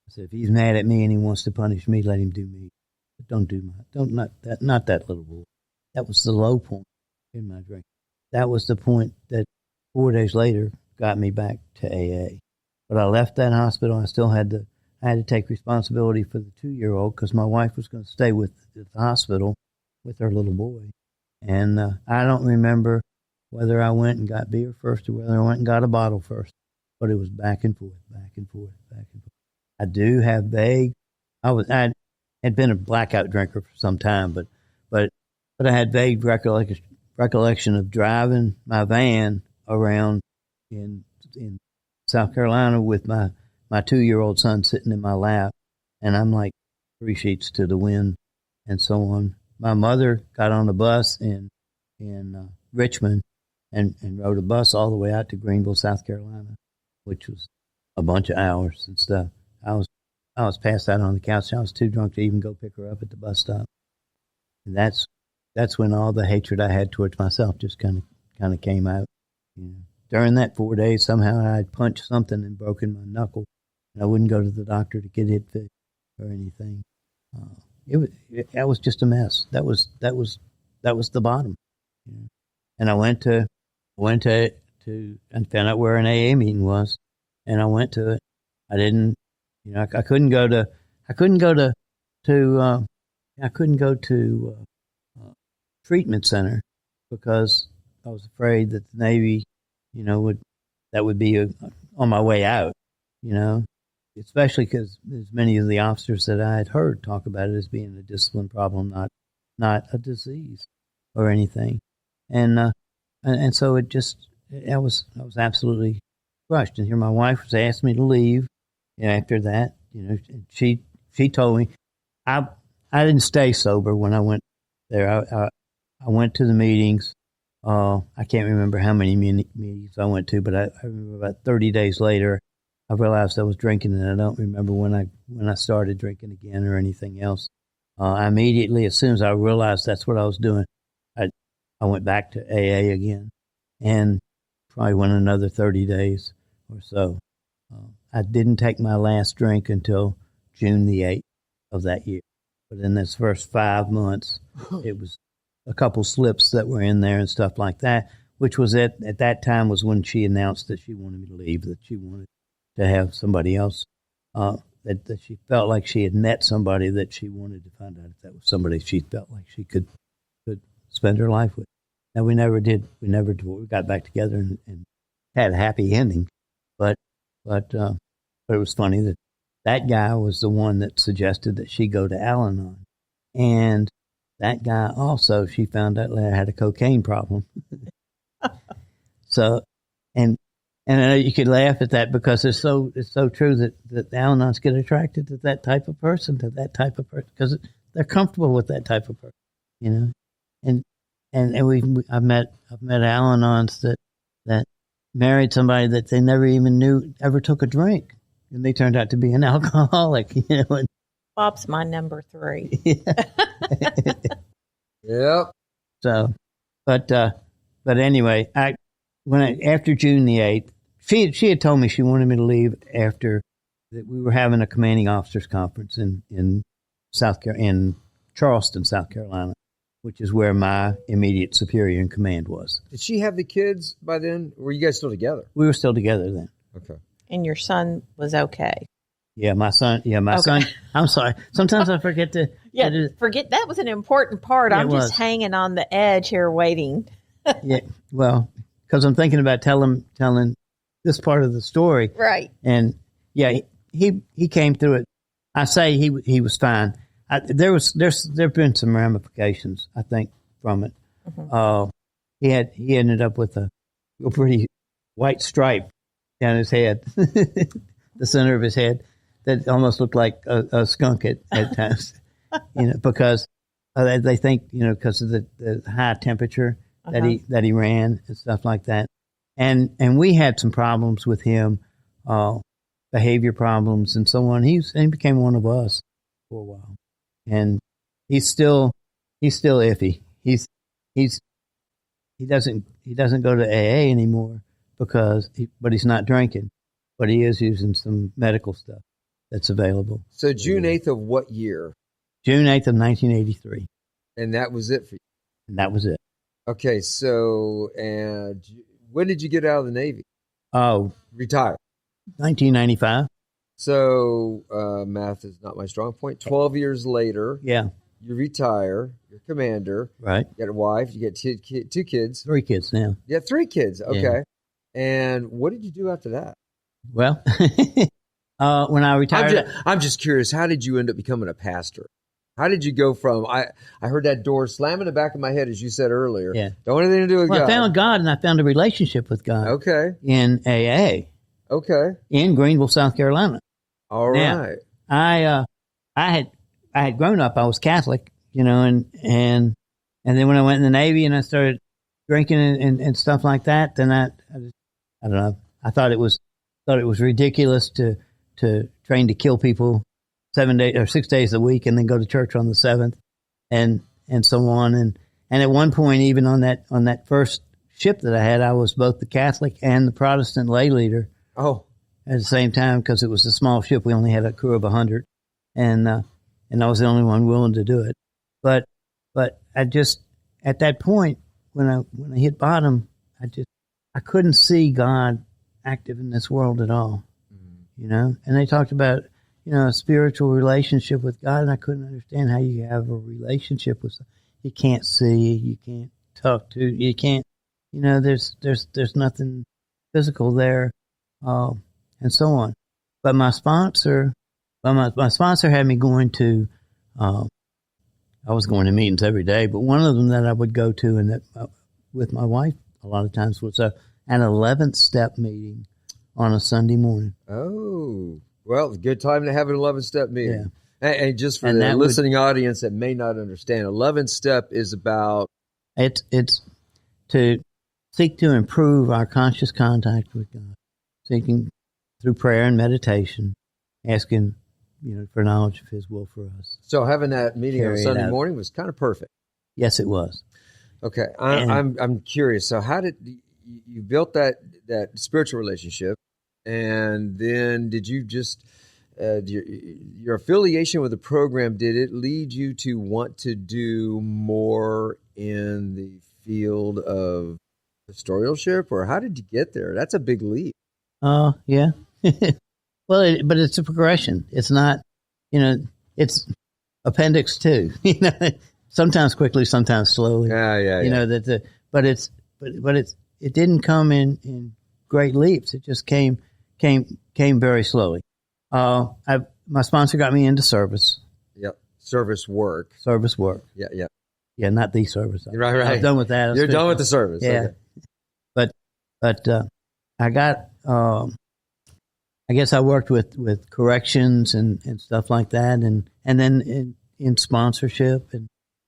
I said, if he's mad at me and he wants to punish me, let him do me. But not that little boy. That was the low point in my drink. That was the point that 4 days later got me back to AA. But I left that hospital. I had to take responsibility for the 2-year-old because my wife was going to stay at the hospital with her little boy. And I don't remember whether I went and got beer first or whether I went and got a bottle first. But it was back and forth, back and forth, back and forth. I do have vague. I had been a blackout drinker for some time, but I had vague recollection of driving my van around in South Carolina with my 2-year-old son sitting in my lap, and I'm like 3 sheets to the wind, and so on. My mother got on a bus in Richmond and rode a bus all the way out to Greenville, South Carolina, which was a bunch of hours and stuff. I was passed out on the couch. I was too drunk to even go pick her up at the bus stop. And that's when all the hatred I had towards myself just kind of came out. During that 4 days, somehow I had punched something and broken my knuckle, and I wouldn't go to the doctor to get it fixed or anything. That was just a mess. That was the bottom. And I went to and found out where an AA meeting was, and I went to it. I didn't I couldn't go to treatment center because I was afraid that the Navy, would be on my way out, especially because as many of the officers that I had heard talk about it as being a discipline problem, not a disease or anything. And so I was absolutely crushed. And here my wife was asking me to leave. After that, she told me I didn't stay sober when I went there. I went to the meetings. I can't remember how many meetings I went to, but I remember about 30 days later, I realized I was drinking, and I don't remember when I started drinking again or anything else. I immediately, as soon as I realized that's what I was doing, I went back to AA again, and probably went another 30 days or so. I didn't take my last drink until June the 8th of that year. But in this first 5 months, it was a couple slips that were in there and stuff like that, which was at that time was when she announced that she wanted me to leave, that she wanted to have somebody else, that she felt like she had met somebody that she wanted to find out if that was somebody she felt like she could spend her life with. Now, we never did. We got back together and had a happy ending. But it was funny that guy was the one that suggested that she go to Al-Anon. And that guy also, she found out later, had a cocaine problem. So, and I know you could laugh at that because it's so true that Al-Anons get attracted to that type of person, because they're comfortable with that type of person, And I've met Al-Anons that married somebody that they never even knew ever took a drink, and they turned out to be an alcoholic. Bob's my number 3. Yeah. Yep. So, but anyway, after June the 8th, she had told me she wanted me to leave after that we were having a commanding officers conference in Charleston, South Carolina, which is where my immediate superior in command was. Did she have the kids by then? Or were you guys still together? We were still together then. Okay. And your son was okay. Yeah, my son. I'm sorry. Sometimes I forget to. Yeah, forget that was an important part. I'm just hanging on the edge here, waiting. Yeah, well, because I'm thinking about telling this part of the story. Right. And yeah, he came through it. I say he was fine. There've been some ramifications, I think, from it. Mm-hmm. He ended up with a pretty white stripe down his head, the center of his head, that almost looked like a skunk at times. Because they think because of the high temperature that he ran and stuff like that, and we had some problems with him, behavior problems and so on. He became one of us for a while. And he's still iffy. He doesn't go to AA anymore but he's not drinking, but he is using some medical stuff that's available. So June 8th of what year? June 8th of 1983. And that was it for you? And that was it. Okay, so and when did you get out of the Navy? Oh, retire. 1995. So math is not my strong point. 12 years later, yeah, you retire. You're commander. Right. You got a wife. You get two kids. 3 kids now. You got 3 kids. Okay. Yeah. And what did you do after that? Well, when I retired, I'm just curious. How did you end up becoming a pastor? How did you go from I heard that door slam in the back of my head, as you said earlier. Yeah. Don't want anything to do with God. I found God, and I found a relationship with God. Okay. In AA. Okay. In Greenville, South Carolina. All right. I had grown up. I was Catholic, and then when I went in the Navy and I started drinking and stuff like that, then I don't know. I thought it was ridiculous to train to kill people 7 days or 6 days a week and then go to church on the 7th and so on. And at one point, even on that first ship that I had, I was both the Catholic and the Protestant lay leader. Oh. At the same time, because it was a small ship, we only had a crew of 100, and I was the only one willing to do it. But I just at that point when I hit bottom, I couldn't see God active in this world at all, And they talked about a spiritual relationship with God, and I couldn't understand how you have a relationship with someone you can't see, you can't talk to, you can't, there's nothing physical there, and so on. But my sponsor had me going to, I was going to meetings every day, but one of them that I would go to and that with my wife a lot of times was an 11th step meeting on a Sunday morning. Oh, well, good time to have an 11th step meeting. Yeah. And just for the listening audience that may not understand, 11th step is about... It's to seek to improve our conscious contact with God, seeking through prayer and meditation, asking for knowledge of His will for us. So having that meeting on Sunday morning was kind of perfect. Yes, it was. Okay, I'm curious. So how did you built that spiritual relationship, and then did you just your affiliation with the program, did it lead you to want to do more in the field of historialship, or how did you get there? That's a big leap. Yeah. Well, but it's a progression. It's not, it's appendix 2. Sometimes quickly, sometimes slowly. Yeah. But it didn't come in great leaps. It just came very slowly. My sponsor got me into service. Yep. Service work. Yeah. Yeah, not the service. Right. I'm done with that. You're done with the service. Yeah. Okay. But I got, I guess I worked with corrections and stuff like that, and then in sponsorship and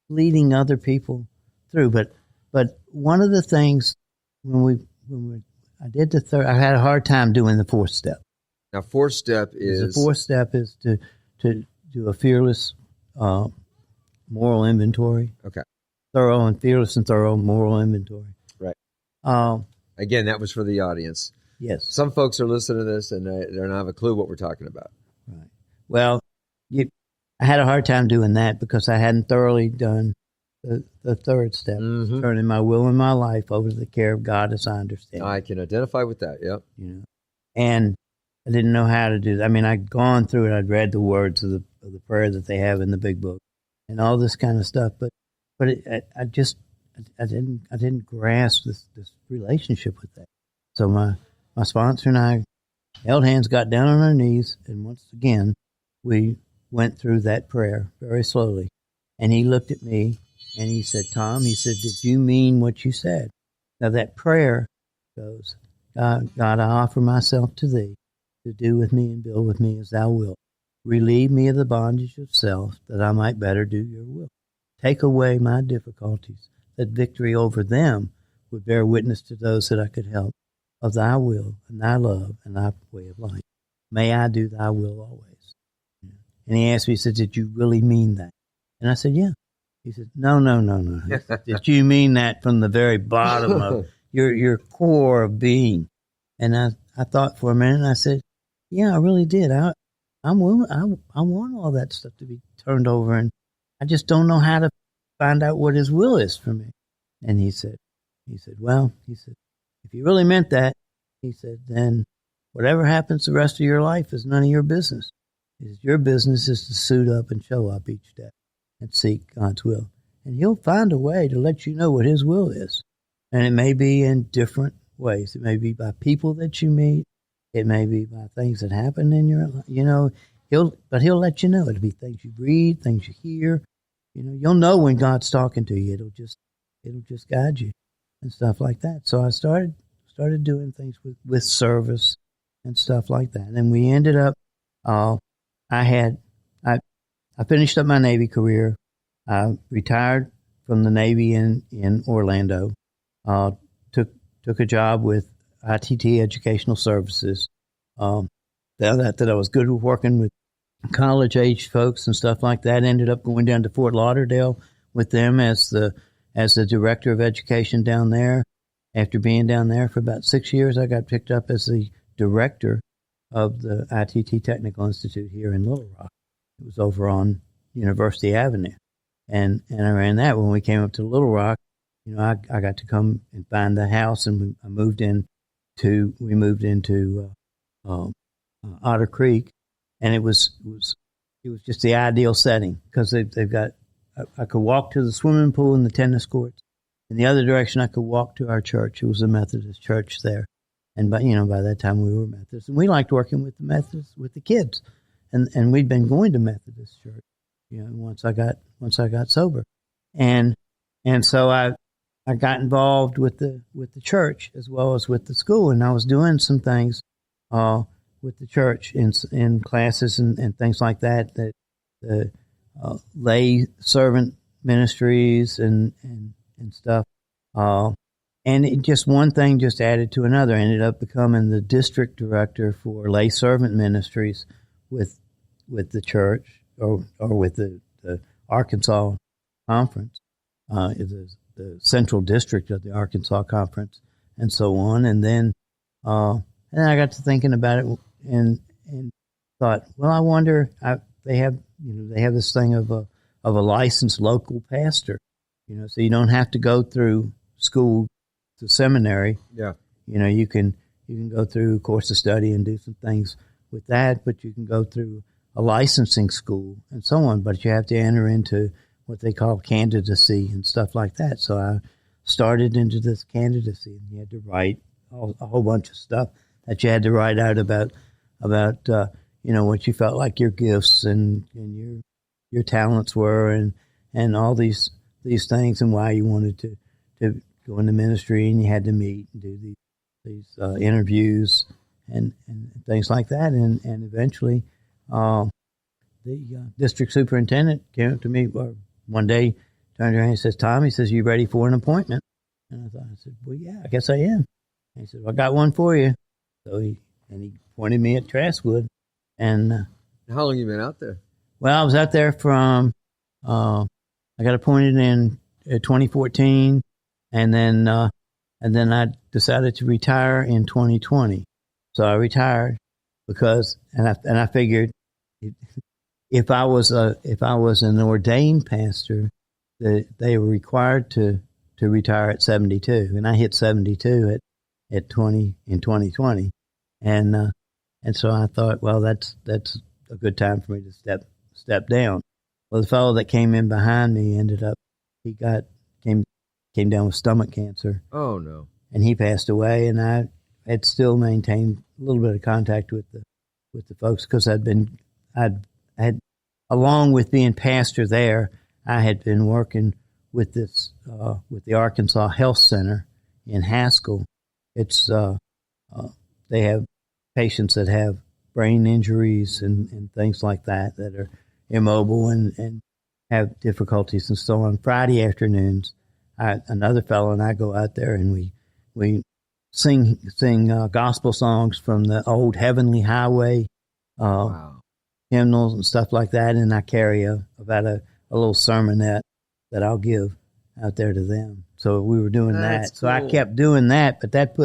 leading other people through. But one of the things I did the third, I had a hard time doing the 4th step. Now, 4th step is... The 4th step is to do a fearless moral inventory. Okay. Fearless and thorough moral inventory. Right. Again, that was for the audience. Yes. Some folks are listening to this and they don't have a clue what we're talking about. Right. Well, I had a hard time doing that because I hadn't thoroughly done the 3rd step, turning my will and my life over to the care of God as I understand. I can identify with that. Yep. And I didn't know how to do that. I mean, I'd gone through it. I'd read the words of the prayer that they have in the big book and all this kind of stuff. But I didn't grasp this relationship with that. So my sponsor and I held hands, got down on our knees, and once again, we went through that prayer very slowly. And he looked at me and he said, "Tom," he said, "did you mean what you said?" Now that prayer goes, God, I offer myself to thee to do with me and build with me as thou wilt. Relieve me of the bondage of self that I might better do your will. Take away my difficulties, that victory over them would bear witness to those that I could help of thy will and thy love and thy way of life. May I do thy will always. And he asked me, he said, "Did you really mean that?" And I said, "Yeah." He said, No. Did you mean that from the very bottom of your core of being? And I thought for a minute, and I said, "Yeah, I really did. I'm willing. I want all that stuff to be turned over, and I just don't know how to find out what His will is for me." And he said, "Well," he said, "if you really meant that," he said, "then whatever happens the rest of your life is none of your business. Your business is to suit up and show up each day and seek God's will. And He'll find a way to let you know what His will is. And it may be in different ways. It may be by people that you meet. It may be by things that happen in your life. But He'll let you know. It'll be things you read, things you hear. You'll know when God's talking to you. It'll just guide you and stuff like that. So I started doing things with service and stuff like that. And we ended up, I finished up my Navy career. I retired from the Navy in Orlando. Took a job with ITT Educational Services. That I was good with working with college-age folks and stuff like that. Ended up going down to Fort Lauderdale with them as the director of education down there. After being down there for about 6 years, I got picked up as the director of the ITT Technical Institute here in Little Rock. It was over on University Avenue. And I ran that. When we came up to Little Rock, I got to come and find the house, and we moved into Otter Creek. and it was just the ideal setting because they've got. I could walk to the swimming pool and the tennis courts. In the other direction, I could walk to our church. It was a Methodist church there, and by that time we were Methodists, and we liked working with the Methodists with the kids, and we'd been going to Methodist church, once I got sober, and so I got involved with the church as well as with the school, and I was doing some things with the church in classes and things like that the lay servant ministries and stuff, and just one thing just added to another. I ended up becoming the district director for lay servant ministries with the church or with the Arkansas Conference, the central district of the Arkansas Conference, and so on. And then I got to thinking about it and thought, well, I wonder. They have this thing of a licensed local pastor, so you don't have to go through school to seminary. Yeah. You can go through a course of study and do some things with that, but you can go through a licensing school and so on, but you have to enter into what they call candidacy and stuff like that. So I started into this candidacy, and you had to write a whole bunch of stuff that you had to write out about what you felt like your gifts and your talents were, and all these things, and why you wanted to go into ministry, and you had to meet and do these interviews and things like that, and eventually the district superintendent came up to me one day, turned around and says, "Tom," he says, "you ready for an appointment?" And I said, "Well, yeah, I guess I am." And he said, "Well, I got one for you." So he pointed me at Traskwood. And how long you been out there? Well, I was out there from I got appointed in 2014, and then I decided to retire in 2020. So I retired because, and I figured if I was an ordained pastor, that they were required to retire at 72, and I hit 72 in 2020, and so I thought, well, that's a good time for me to step down. Well, the fellow that came in behind me came down with stomach cancer. Oh no! And he passed away, and I had still maintained a little bit of contact with the folks because I'd along with being pastor there, I had been working with with the Arkansas Health Center in Haskell. It's they have patients that have brain injuries and things like that are immobile and have difficulties and so on. Friday afternoons, another fellow and I go out there and we sing gospel songs from the old Heavenly Highway hymnals and stuff like that, and I carry about a little sermonette that I'll give out there to them. So we were doing that. Cool. So I kept doing that, but that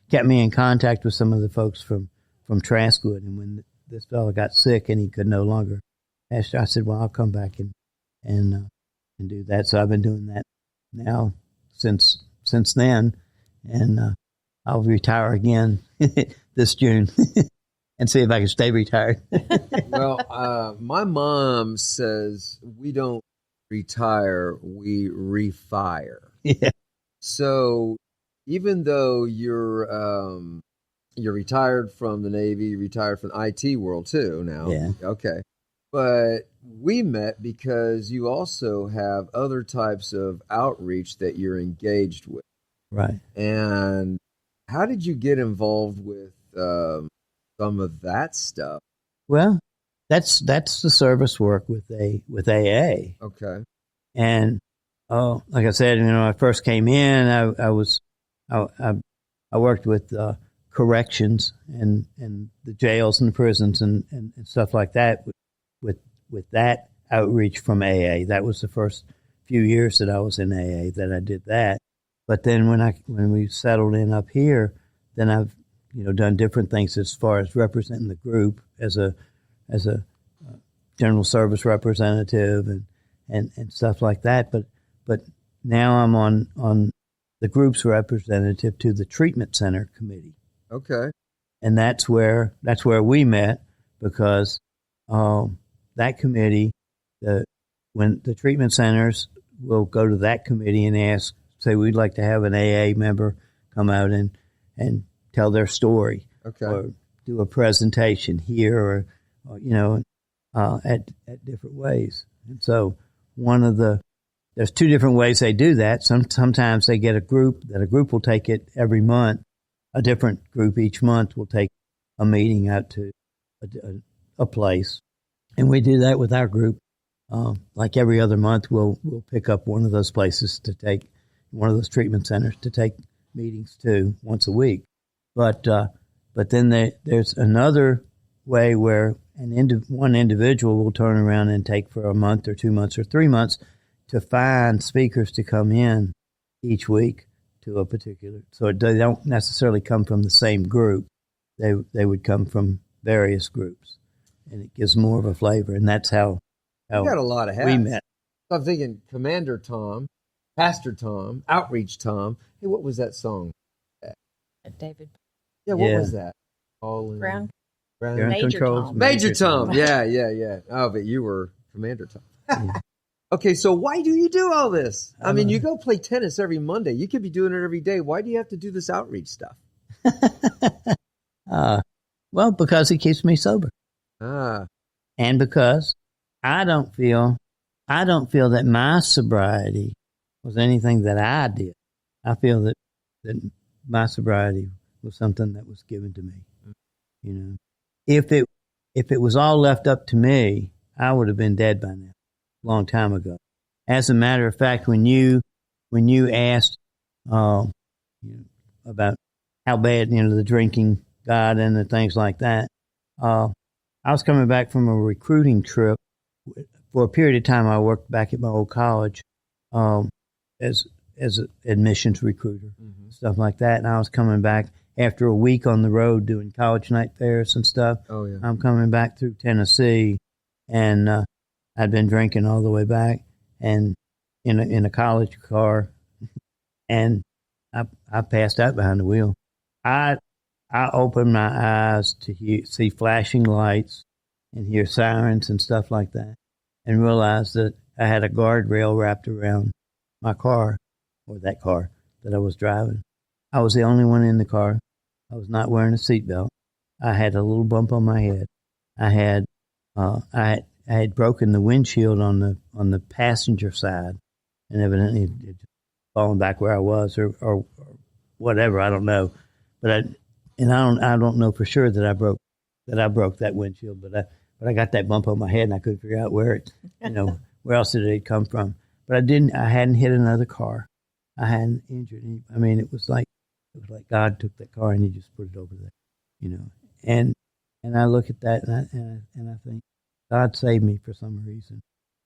kept me in contact with some of the folks from Traskwood. And when this fellow got sick and he could no longer pastor, I said, well, I'll come back and do that. So I've been doing that now since then, and I'll retire again this June and see if I can stay retired. Well, my mom says we don't retire, we refire. Yeah. So even though you're retired from the Navy, you're retired from the IT world too now. Yeah. Okay. But we met because you also have other types of outreach that you're engaged with. Right. And how did you get involved with some of that stuff? Well, that's the service work with AA. Okay. And like I said, I first came in, I worked with corrections and the jails and the prisons and stuff like that with that outreach from AA. That was the first few years that I was in AA that I did that. But then when we settled in up here, then I've done different things as far as representing the group as a general service representative and stuff like that. But now I'm on the group's representative to the treatment center committee. Okay. And that's where we met because that committee, when the treatment centers will go to that committee and ask, say, we'd like to have an AA member come out and tell their story, or do a presentation here, or at different ways. And so there's two different ways they do that. Sometimes they get a group will take it every month. A different group each month will take a meeting out to a place. And we do that with our group. Like every other month, we'll pick up one of those places to take, one of those treatment centers to take meetings to once a week. But then there's another way where one individual will turn around and take for a month or 2 months or 3 months to find speakers to come in each week to a particular. So they don't necessarily come from the same group. They would come from various groups, and it gives more of a flavor. And that's how you got a lot of hats. We met. I'm thinking Commander Tom, Pastor Tom, Outreach Tom. Hey, what was that song? David. Yeah, what was that? Ground Major controls. Tom. Major Tom. Yeah. Oh, but you were Commander Tom. Yeah. Okay, so why do you do all this? I mean, you go play tennis every Monday. You could be doing it every day. Why do you have to do this outreach stuff? Well, because it keeps me sober. And because I don't feel that my sobriety was anything that I did. I feel that my sobriety was something that was given to me. You know, if it was all left up to me, I would have been dead by now, a long time ago. As a matter of fact, when you asked about how bad the drinking got and the things like that, I was coming back from a recruiting trip. For a period of time, I worked back at my old college as an admissions recruiter, stuff like that. And I was coming back after a week on the road doing college night fairs and stuff. Oh, yeah. I'm coming back through Tennessee, and I'd been drinking all the way back, and in a college car, and I passed out behind the wheel. I opened my eyes to see flashing lights and hear sirens and stuff like that, and realized that I had a guardrail wrapped around my car, or that car that I was driving. I was the only one in the car. I was not wearing a seatbelt. I had a little bump on my head. I had broken the windshield on the passenger side, and evidently it fallen back where I was, or whatever. I don't know, but I don't know for sure that I broke that windshield. But I got that bump on my head, and I couldn't figure out where else did it come from. But I hadn't hit another car. I hadn't injured any. I mean, it was like God took that car and He just put it over there, And I look at that and I think, God saved me for some reason.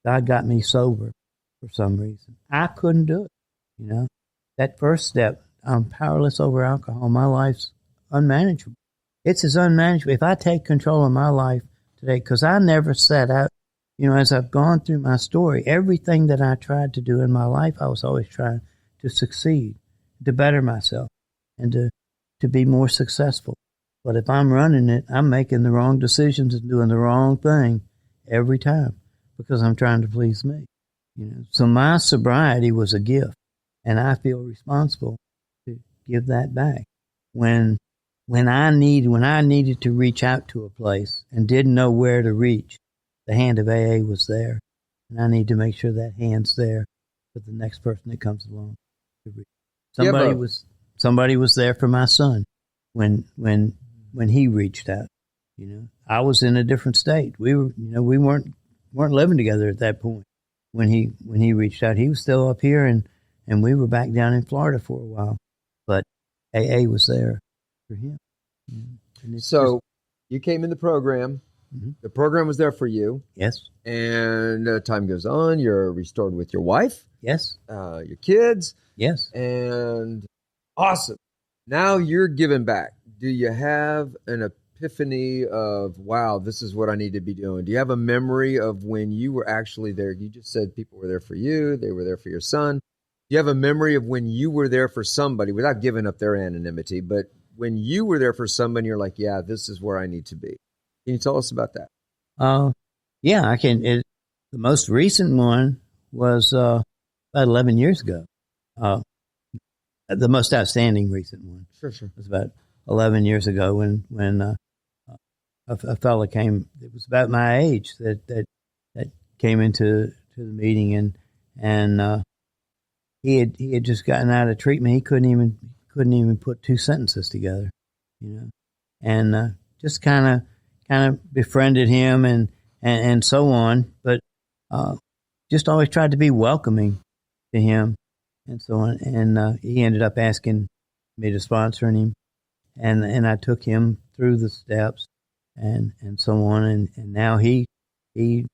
God got me sober for some reason. I couldn't do it, That first step, I'm powerless over alcohol. My life's unmanageable. It's as unmanageable. If I take control of my life today, because I never set out, as I've gone through my story, everything that I tried to do in my life, I was always trying to succeed, to better myself, and to be more successful. But if I'm running it, I'm making the wrong decisions and doing the wrong thing every time because I'm trying to please me. So my sobriety was a gift, and I feel responsible to give that back. When I needed to reach out to a place and didn't know where to reach, the hand of AA was there, and I need to make sure that hand's there for the next person that comes along to reach. Somebody was there for my son when he reached out. I was in a different state. We weren't living together at that point when he reached out. He was still up here, and we were back down in Florida for a while. But AA was there for him. So you came in the program. Mm-hmm. The program was there for you. Yes. And time goes on. You're restored with your wife. Yes. Your kids. Yes. And awesome. Now you're giving back. Do you have an epiphany of, wow, this is what I need to be doing? Do you have a memory of when you were actually there? You just said people were there for you. They were there for your son. Do you have a memory of when you were there for somebody, without giving up their anonymity, but when you were there for somebody, you're like, yeah, this is where I need to be? Can you tell us about that? Yeah, I can. The most recent one was about 11 years ago. The most outstanding recent one was about 11 years ago when a fella came. It was about my age that came into the meeting, and he had just gotten out of treatment. He couldn't even put two sentences together, and just kind of befriended him and so on, but just always tried to be welcoming to him and so on. And he ended up asking me to sponsor him, and I took him through the steps and so on. And now he in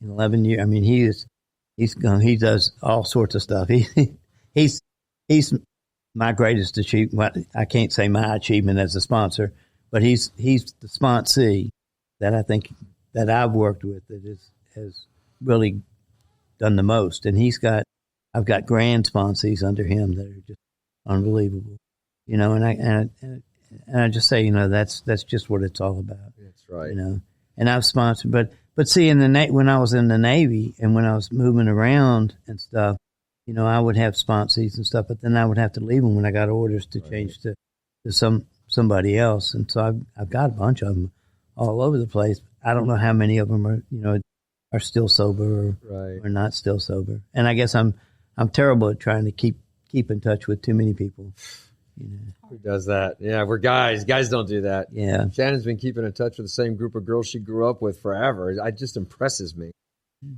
11 years, I mean, he does all sorts of stuff. He's my greatest achievement. Well, I can't say my achievement as a sponsor, but he's the sponsee that I think that I've worked with that has really done the most. And I've got grand sponsees under him that are just unbelievable, and I just say, that's just what it's all about. That's right. And I've sponsored, but see, when I was in the Navy and when I was moving around and stuff, I would have sponsees and stuff, but then I would have to leave them when I got orders to change to somebody else. And so I've got a bunch of them all over the place. I don't know how many of them are still sober or not still sober. And I guess I'm terrible at trying to keep in touch with too many people. Who does that? Yeah, we're guys. Guys don't do that. Yeah. Shannon's been keeping in touch with the same group of girls she grew up with forever. It just impresses me.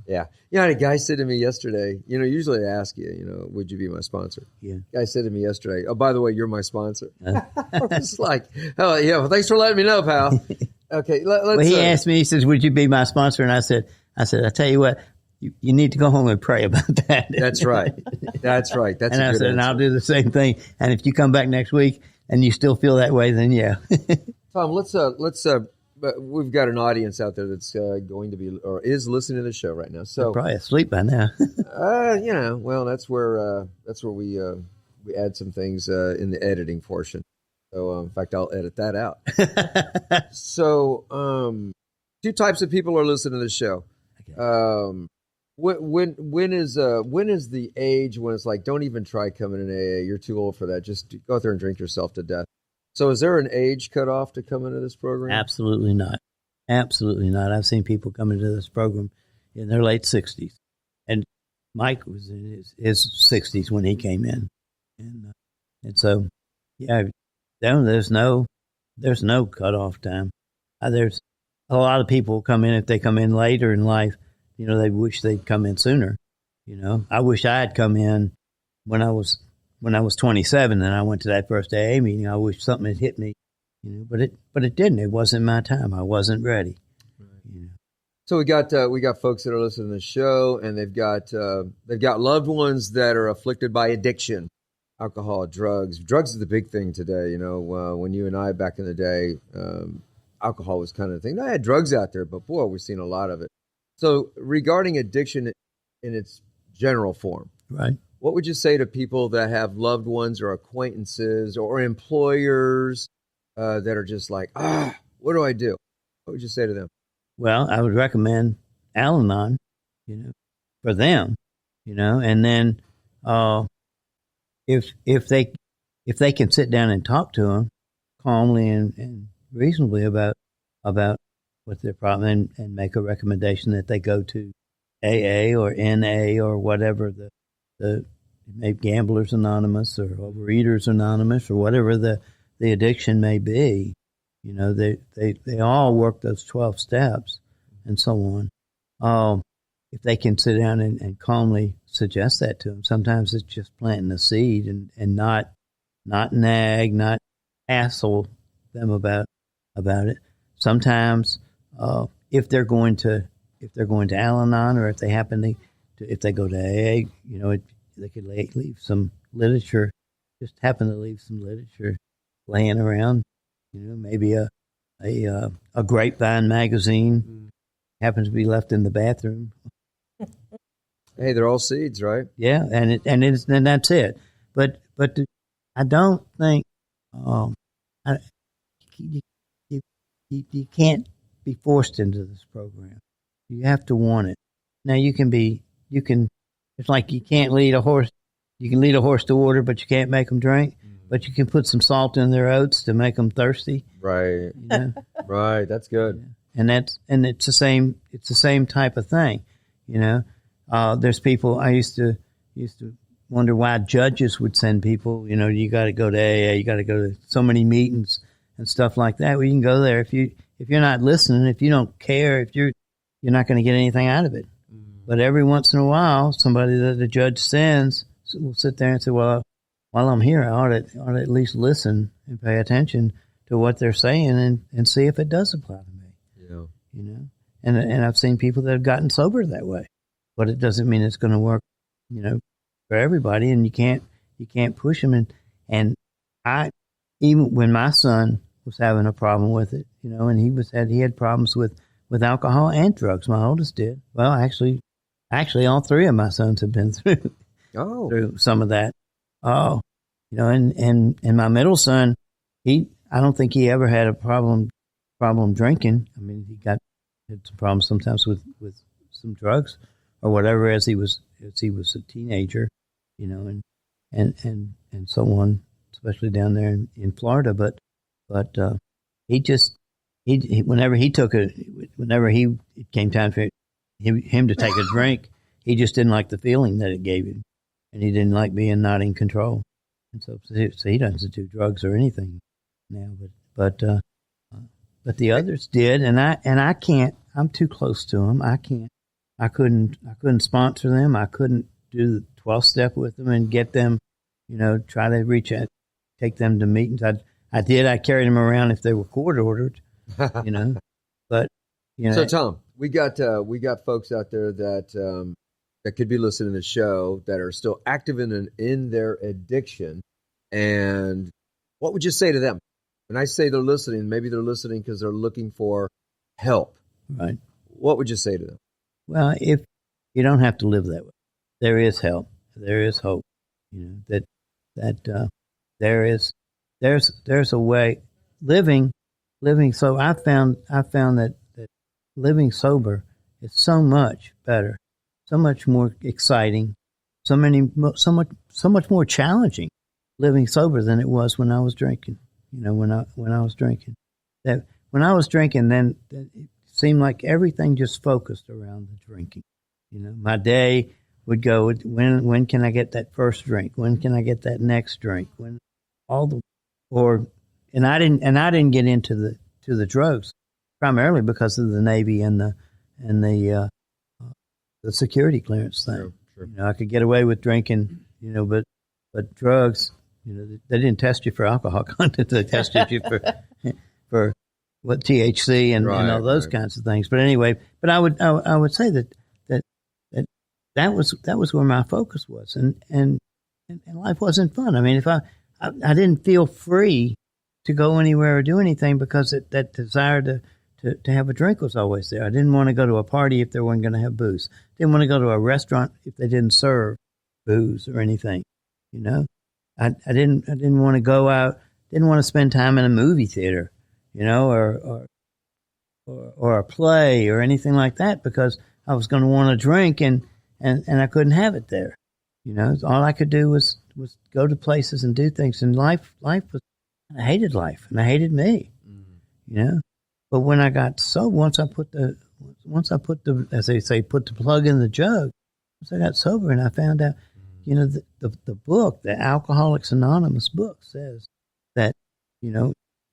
Yeah. A guy said to me yesterday, usually I ask you, would you be my sponsor? Yeah. Guy said to me yesterday, oh, by the way, you're my sponsor. I was like, oh, yeah, well, thanks for letting me know, pal. Okay, let's. Well, he asked me, he says, would you be my sponsor? And I said, I tell you what, you need to go home and pray about that. That's right. That's right. That's and a I good said, answer. and I'll do the same thing. And if you come back next week and you still feel that way, then yeah. Tom, let's we've got an audience out there that's going to be or is listening to the show right now. So I'm probably asleep by now. well, that's where we add some things in the editing portion. So in fact, I'll edit that out. So two types of people are listening to the show. Okay. When is the age when it's like, don't even try coming in AA? You're too old for that. Just go out there and drink yourself to death. So is there an age cutoff to come into this program? Absolutely not. Absolutely not. I've seen people come into this program in their late 60s. And Mike was in his 60s when he came in. And so, yeah, there's no cutoff time. There's a lot of people come in, if they come in later in life, they wish they'd come in sooner. I wish I had come in when I was 27 and I went to that first AA meeting. I wish something had hit me, but it didn't. It wasn't my time. I wasn't ready. Right. So we got folks that are listening to the show, and they've got loved ones that are afflicted by addiction, alcohol, drugs. Drugs is the big thing today. When you and I back in the day, alcohol was kind of the thing. I had drugs out there, but boy, we've seen a lot of it. So regarding addiction in its general form, right? What would you say to people that have loved ones or acquaintances or employers that are just like, what do I do? What would you say to them? Well, I would recommend Al-Anon, for them, and then if they can sit down and talk to them calmly and reasonably about what their problem and make a recommendation that they go to AA or NA or whatever the maybe Gamblers Anonymous or Overeaters Anonymous or whatever the addiction may be, they all work those 12 steps and so on. If they can sit down and calmly suggest that to them, sometimes it's just planting a seed and not nag, not hassle them about it. Sometimes if they're going to Al-Anon or if they happen if they go to AA, they could leave some literature, just happen to leave some literature laying around, maybe a Grapevine magazine happens to be left in the bathroom. Hey, they're all seeds, right? Yeah, and that's it. But I don't think you can't be forced into this program. You have to want it. Now it's like you can't lead a horse. You can lead a horse to water, but you can't make them drink. But you can put some salt in their oats to make them thirsty. Right. You know? Right. That's good. And it's the same type of thing. You know, there's people, I used to wonder why judges would send people, you know, you got to go to AA, you got to go to so many meetings and stuff like that. Well, you can go there if you're not listening, if you don't care, if you're not going to get anything out of it. But every once in a while, somebody that the judge sends will sit there and say, well, while I'm here, I ought to at least listen and pay attention to what they're saying and see if it does apply to me. Yeah. You know, and I've seen people that have gotten sober that way, but it doesn't mean it's going to work, you know, for everybody. And you can't push them. And I, even when my son was having a problem with it, you know, and he had problems with alcohol and drugs. My oldest did. Well, actually, all three of my sons have been through some of that. Oh, you know, and my middle son, I don't think he ever had a problem drinking. I mean, had some problems sometimes with some drugs or whatever as he was a teenager, you know, and so on, especially down there in Florida. But whenever it came time for him to take a drink, he just didn't like the feeling that it gave him, and he didn't like being not in control. And so he doesn't do drugs or anything now, but the others did, and I can't. I'm too close to them. I can't. I couldn't sponsor them. I couldn't do the 12-step with them and get them, you know, try to reach out, take them to meetings. I did. I carried them around if they were court ordered, you know. But you know. So Tom, we got folks out there that could be listening to the show that are still active in their addiction. And what would you say to them? When I say they're listening, maybe they're listening because they're looking for help. Right. What would you say to them? Well, if you don't have to live that way, there is help. There is hope. You know that there's a way living. So I found that living sober is so much better, so much more exciting, so much more challenging living sober than it was when I was drinking. You know, when I was drinking, that when I was drinking, then it seemed like everything just focused around the drinking. You know, my day would go, when can I get that first drink? When can I get that next drink? And I didn't get into the drugs primarily because of the Navy and the security clearance thing. Sure. You know, I could get away with drinking, you know, but drugs, you know, they didn't test you for alcohol content. They tested you for what THC and all those kinds of things. But anyway, I would say that was where my focus was, and life wasn't fun. I mean, if I didn't feel free to go anywhere or do anything because that desire to have a drink was always there. I didn't want to go to a party if they weren't going to have booze. Didn't want to go to a restaurant if they didn't serve booze or anything. You know, I didn't want to go out. Didn't want to spend time in a movie theater, you know, or a play or anything like that because I was going to want to drink and I couldn't have it there. You know, all I could do was go to places and do things. And life was, I hated life and I hated me, you know. But when I got sober, once I put the, as they say, put the plug in the jug, once I got sober and I found out, you know, the book, the Alcoholics Anonymous book says that, you know,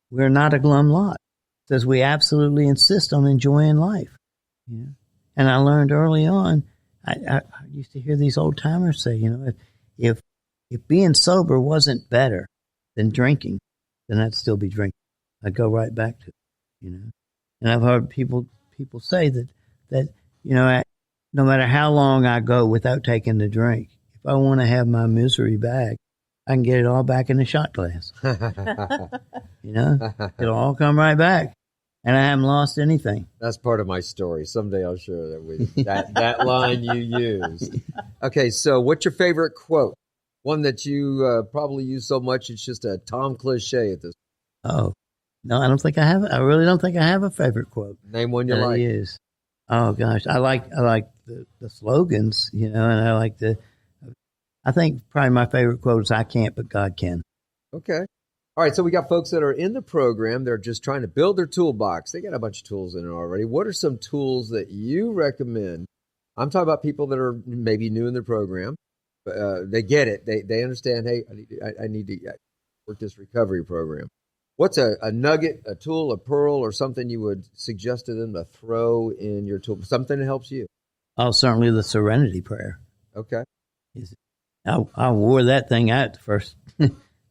we're not a glum lot. It says we absolutely insist on enjoying life. You know? And I learned early on, I used to hear these old timers say, you know, if being sober wasn't better than drinking, then I'd still be drinking. I'd go right back to it, you know. And I've heard people say that you know, no matter how long I go without taking the drink, if I want to have my misery back, I can get it all back in the shot glass. You know, it'll all come right back. And I haven't lost anything. That's part of my story. Someday I'll share that with you. That line you used. Okay, so what's your favorite quote? One that you probably use so much it's just a Tom cliche at this point. Oh, No, I don't think I have. I really don't think I have a favorite quote. Name one you that I like. use. Oh gosh, I like the slogans, and I like I think probably my favorite quote is "I can't, but God can." Okay. All right, so we got folks that are in the program. They're just trying to build their toolbox. They got a bunch of tools in it already. What are some tools that you recommend? I'm talking about people that are maybe new in the program. They get it. They understand, hey, I need to work this recovery program. What's a nugget, a tool, a pearl, or something you would suggest to them to throw in your tool? Something that helps you? Oh, certainly the Serenity Prayer. Okay. I wore that thing out the first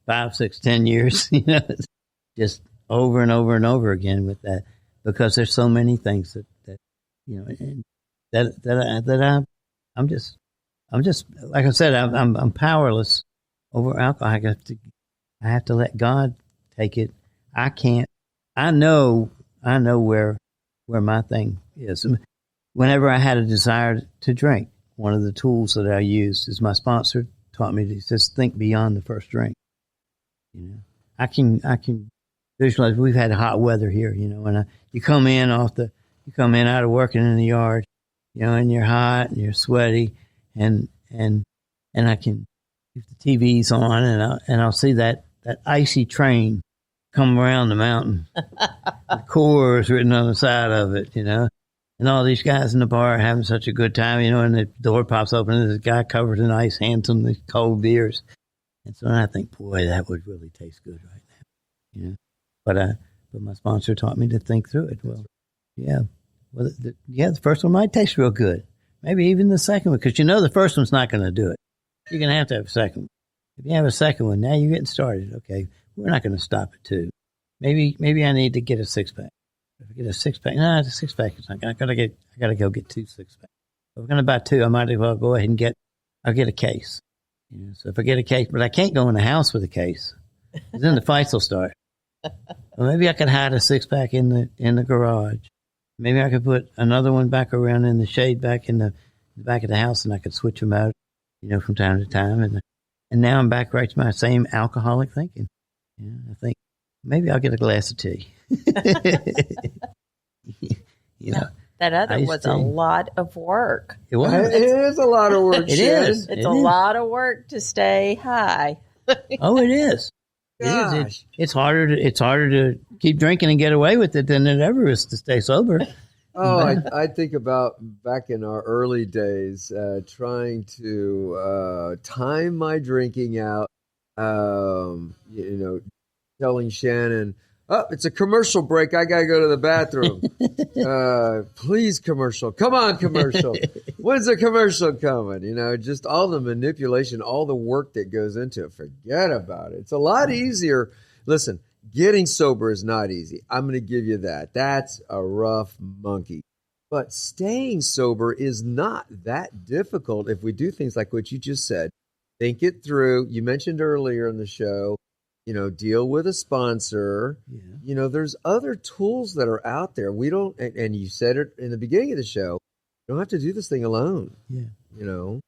5, 6, 10 years, just over and over and over again with that, because there's so many things that I'm just like I said, I'm powerless over alcohol. I have to let God take it. I can't. I know where my thing is. Whenever I had a desire to drink, one of the tools that I used is my sponsor taught me to just think beyond the first drink. I can visualize. We've had hot weather here, and you come in out of working in the yard, and you're hot and you're sweaty, and I can, if the TV's on, and I'll see that icy train come around the mountain. The Coors written on the side of it, and all these guys in the bar are having such a good time, and the door pops open and there's a guy covered in ice hands them these cold beers. And so I think, boy, that would really taste good right now, But my sponsor taught me to think through it. Well, yeah. Well, the first one might taste real good. Maybe even the second one, because the first one's not going to do it. You're going to have a second one. If you have a second one, now you're getting started. Okay, we're not going to stop at 2. Maybe I need to get a 6-pack. If I get a 6-pack, no, the 6-pack is not. I got to go get 2 6-packs. If I'm going to buy 2, I might as well go ahead and I'll get a case. So if I get a case, but I can't go in the house with a case, because then the fights will start. Well, maybe I could hide a 6-pack in the garage. Maybe I could put another one back around in the shade back in the back of the house, and I could switch them out, from time to time. And now I'm back right to my same alcoholic thinking. I think maybe I'll get a glass of tea. That other was a lot of work. It was. It is a lot of work. It is. It's a lot of work to stay high. Oh, it is. It is. It's harder to keep drinking and get away with it than it ever is to stay sober. Oh, I think about back in our early days, trying to time my drinking out. Telling Shannon, "Oh, it's a commercial break. I got to go to the bathroom. Please, commercial. Come on, commercial. When's the commercial coming?" Just all the manipulation, all the work that goes into it. Forget about it. It's a lot easier. Listen, getting sober is not easy. I'm going to give you that. That's a rough monkey. But staying sober is not that difficult if we do things like what you just said. Think it through. You mentioned earlier in the show, deal with a sponsor. Yeah. There's other tools that are out there. We don't, and you said it in the beginning of the show, you don't have to do this thing alone. Yeah. No.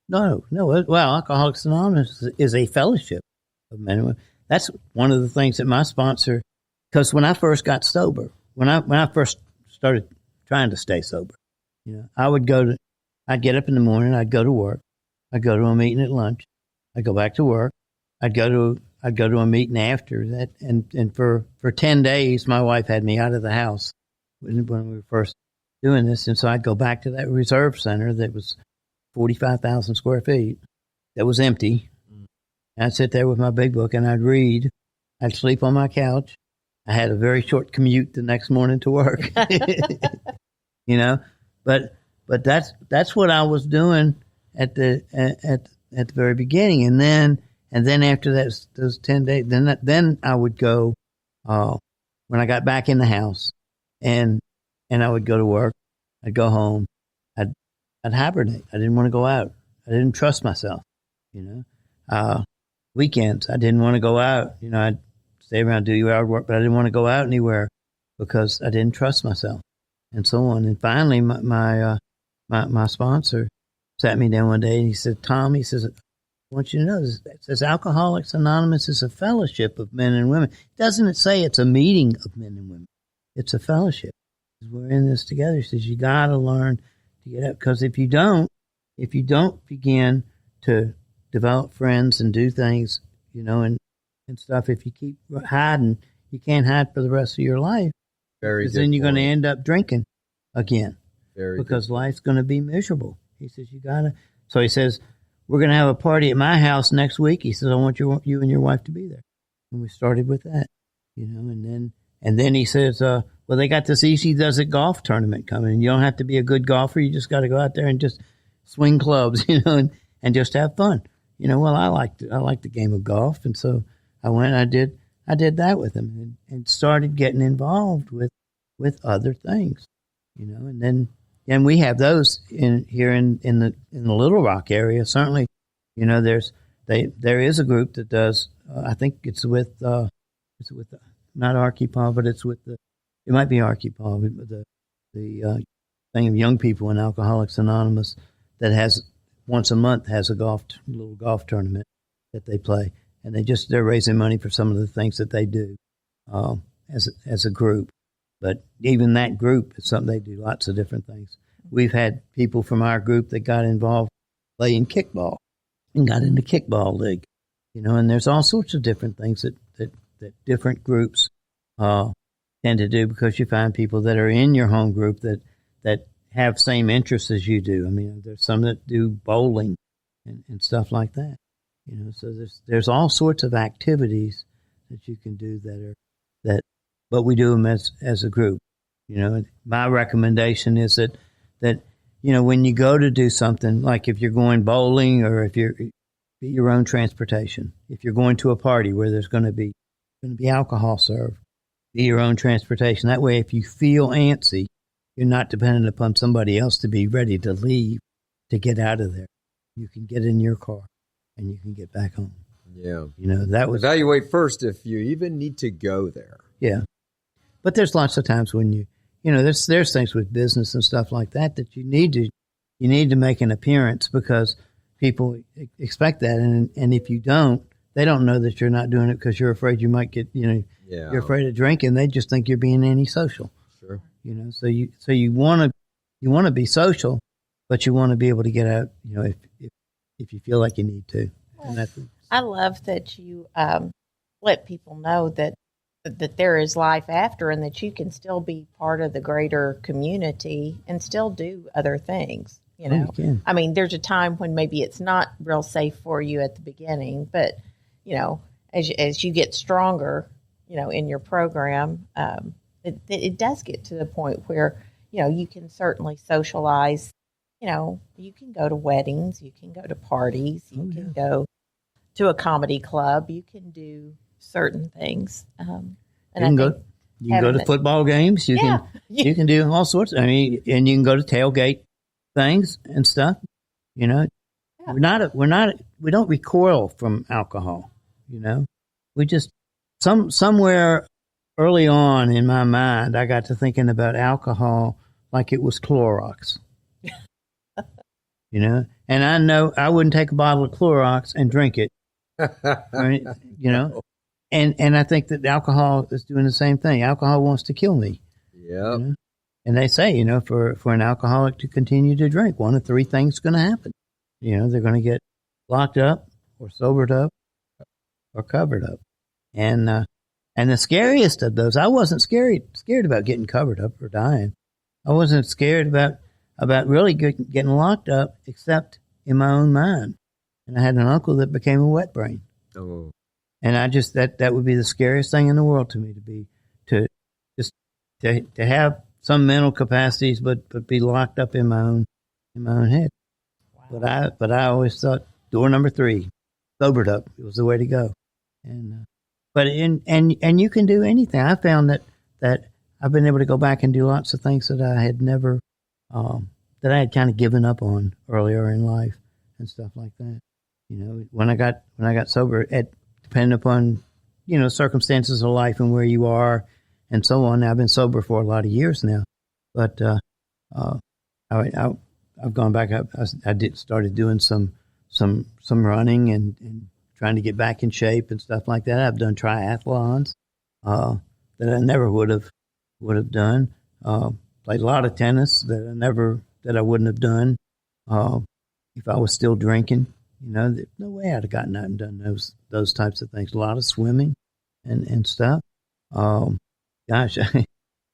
Well, Alcoholics Anonymous is a fellowship of men and women. That's one of the things that my sponsor, because when I first got sober, when I first started trying to stay sober, I'd get up in the morning, I'd go to work, I'd go to a meeting at lunch, I'd go back to work, I'd go to a meeting after that, and for 10 days, my wife had me out of the house when we were first doing this, and so I'd go back to that reserve center that was 45,000 square feet, that was empty. I'd sit there with my big book and I'd read. I'd sleep on my couch. I had a very short commute the next morning to work. But that's what I was doing at the very beginning, and then after that, those 10 days, then I would go when I got back in the house, and I would go to work. I'd go home. I'd hibernate. I didn't want to go out. I didn't trust myself. Weekends, I didn't want to go out. I'd stay around, do your hour work, but I didn't want to go out anywhere because I didn't trust myself, and so on. And finally, my sponsor sat me down one day and he said, "Tom," he says, want you to know this. It says Alcoholics Anonymous is a fellowship of men and women. Doesn't it say it's a meeting of men and women? It's a fellowship. We're in this together. He says you got to learn to get up, because if you don't begin to develop friends and do things, and stuff, if you keep hiding, you can't hide for the rest of your life. Because then you're going to end up drinking again. Because life's going to be miserable. He says you got to. So he says, we're going to have a party at my house next week. He says, I want you and your wife to be there. And we started with that, and then he says, well, they got this Easy Does It golf tournament coming. You don't have to be a good golfer. You just got to go out there and just swing clubs, and just have fun. Well, I like the game of golf. And so I went and I did that with him and started getting involved with other things, and we have those here in the Little Rock area. Certainly, there is a group that does. I think it's with not Archipel, but it might be Archipel, but the thing of young people in Alcoholics Anonymous that has once a month has a little golf tournament that they play, and they're raising money for some of the things that they do as a group. But even that group is something they do lots of different things. We've had people from our group that got involved playing kickball and got in the kickball league, and there's all sorts of different things that different groups tend to do, because you find people that are in your home group that have same interests as you do. I mean, there's some that do bowling and stuff like that, so there's all sorts of activities that you can do but we do them as a group. My recommendation is that when you go to do something, like if you're going bowling or if you're be your own transportation, if you're going to a party where there's going to be alcohol served, be your own transportation. That way, if you feel antsy, you're not dependent upon somebody else to be ready to leave to get out of there. You can get in your car and you can get back home. Yeah. That was evaluate first if you even need to go there. Yeah. But there's lots of times when there's things with business and stuff like that you need to make an appearance, because people expect that, and if you don't, they don't know that you're not doing it because you're afraid you might get you're afraid of drinking. They just think you're being antisocial. Sure. So you want to be social, but you want to be able to get out. If you feel like you need to. And I love that you let people know that there is life after, and that you can still be part of the greater community and still do other things. You can. I mean, there's a time when maybe it's not real safe for you at the beginning, but as you get stronger, in your program, it does get to the point where you can certainly socialize. You can go to weddings, you can go to parties, you can go to a comedy club, you can do certain things. You can go to football games. You can do all sorts. I mean, and you can go to tailgate things and stuff. We don't recoil from alcohol. We just somewhere early on in my mind, I got to thinking about alcohol like it was Clorox. And I know I wouldn't take a bottle of Clorox and drink it. And I think that alcohol is doing the same thing. Alcohol wants to kill me. Yeah. And they say, for an alcoholic to continue to drink, one of three things is going to happen. They're going to get locked up or sobered up or covered up. And the scariest of those, I wasn't scared about getting covered up or dying. I wasn't scared about really getting locked up, except in my own mind. And I had an uncle that became a wet brain. Oh. And I just that would be the scariest thing in the world to me, to have some mental capacities, but be locked up in my own head. Wow. But I always thought door number 3, sobered up, it was the way to go. And and you can do anything. I found that I've been able to go back and do lots of things that I had never that I had kind of given up on earlier in life and stuff like that. When I got sober, depending upon circumstances of life and where you are and so on. I've been sober for a lot of years now, but I've gone back. I started doing some some running and trying to get back in shape and stuff like that. I've done triathlons that I never would have done. Played a lot of tennis that I wouldn't have done if I was still drinking. There's no way I'd have gotten out and done those types of things. A lot of swimming and stuff. Gosh,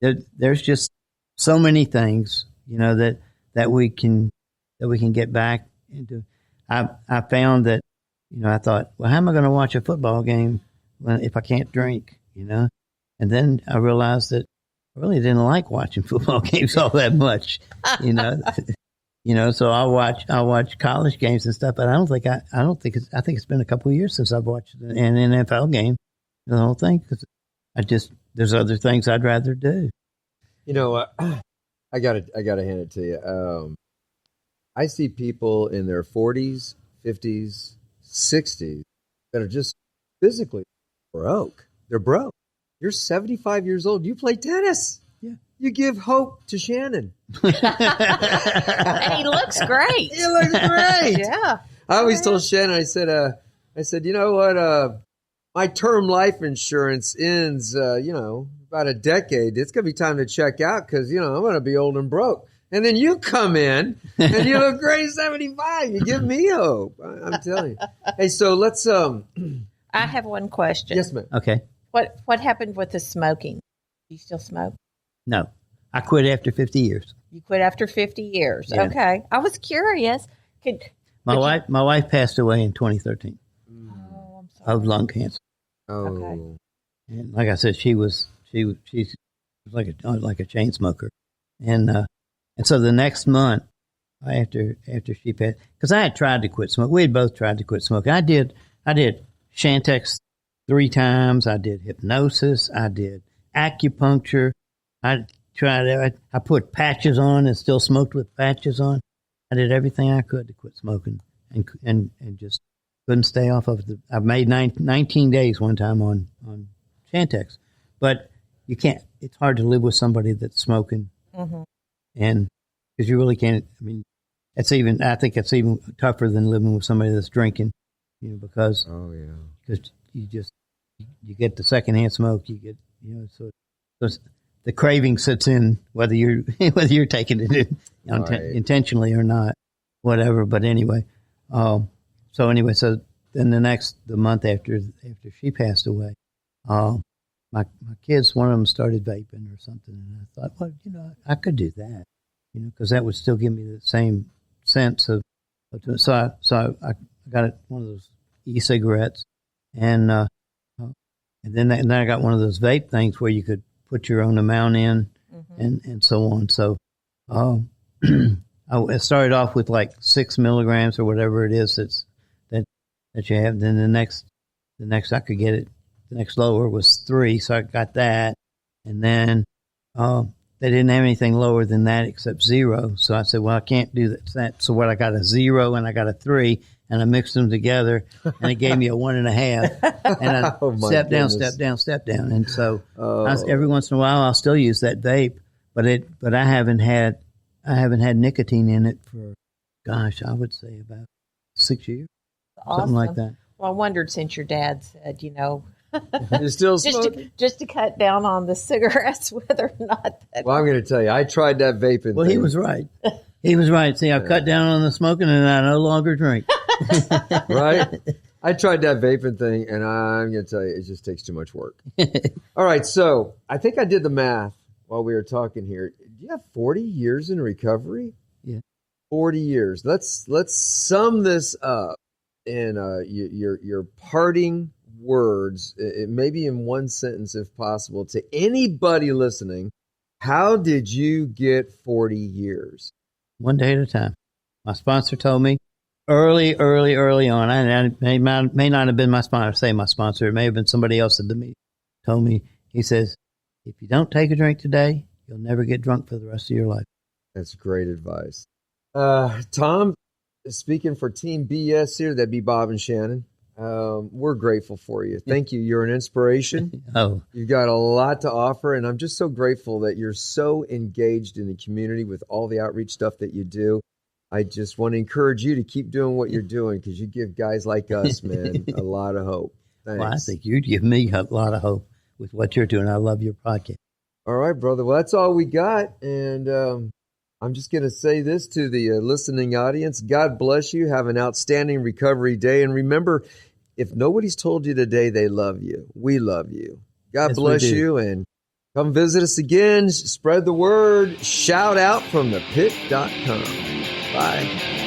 there's just so many things that we can get back into. I found that I thought, well, how am I going to watch a football game if I can't drink? And then I realized that I really didn't like watching football games all that much. So I watch college games and stuff, but I think it's been a couple of years since I've watched an NFL game, the whole thing, because there's other things I'd rather do. I gotta hand it to you. I see people in their 40s, 50s, 60s that are just physically broke. They're broke. You're 75 years old. You play tennis. Yeah. You give hope to Shannon. And he looks great. He looks great. Yeah. I always told Shannon, I said, you know what? My term life insurance ends, about a decade. It's going to be time to check out because, I'm going to be old and broke. And then you come in and you look great at 75. You give me hope. I'm telling you. Hey, so let's. I have one question. Yes, ma'am. Okay. What happened with the smoking? Do you still smoke? No, I quit after 50 years. You quit after 50 years. Yeah. Okay. I was curious. My wife passed away in 2013 I'm sorry. of lung cancer. Oh. Okay. And like I said, she's like a chain smoker, and so the next month after she passed, because I had tried to quit smoking, we had both tried to quit smoking. I did Shantex 3 times. I did hypnosis. I did acupuncture. I put patches on and still smoked with patches on. I did everything I could to quit smoking and just couldn't stay off of it. I made 19 days one time on Shantex, but you can't. It's hard to live with somebody that's smoking, and because you really can't. I mean, I think it's even tougher than living with somebody that's drinking, because you get the secondhand smoke. You get so the craving sits in whether you're taking it intentionally or not, whatever. But anyway, so then the month after she passed away, my kids, one of them started vaping or something, and I thought, well, I could do that, because that would still give me the same sense of. So I got one of those e-cigarettes, and then I got one of those vape things where you could put your own amount in, and so on. So I started off with like 6 milligrams or whatever it is that you have. Then the next I could get it. The next lower was 3, so I got that. And then they didn't have anything lower than that except 0. So I said, well, I can't do that. So I got a 0 and I got a 3, and I mixed them together, and it gave me a 1.5. And I step down. And so every once in a while, I'll still use that vape, but I haven't had nicotine in it for, gosh, I would say about 6 years, something like that. Well, I wondered, since your dad said, You're still smoking? Just to cut down on the cigarettes, whether or not that. Well, I'm going to tell you, I tried that vaping Well, thing. he was right. He was right. See, I cut down on the smoking, and I no longer drink. Right? I tried that vaping thing, and I'm going to tell you, it just takes too much work. All right, so I think I did the math while we were talking here. Do you have 40 years in recovery? Yeah. 40 years. Let's sum this up in your parting words, maybe in one sentence if possible, to anybody listening. How did you get 40 years? One day at a time. My sponsor told me early on, and it may not have been my sponsor, it may have been somebody else at the meeting, told me, he says, if you don't take a drink today, you'll never get drunk for the rest of your life. That's great advice. Tom, speaking for Team BS here, that'd be Bob and Shannon. We're grateful for you. Thank you. You're an inspiration. Oh, You've got a lot to offer, and I'm just so grateful that you're so engaged in the community with all the outreach stuff that you do. I just want to encourage you to keep doing what you're doing because you give guys like us, man, a lot of hope. Thanks. Well, I think you give me a lot of hope with what you're doing. I love your podcast. All right, brother. Well, that's all we got. And I'm just going to say this to the listening audience. God bless you. Have an outstanding recovery day. And remember, if nobody's told you today they love you, we love you. God bless you. And come visit us again. Spread the word. Shout out from thepit.com. Bye.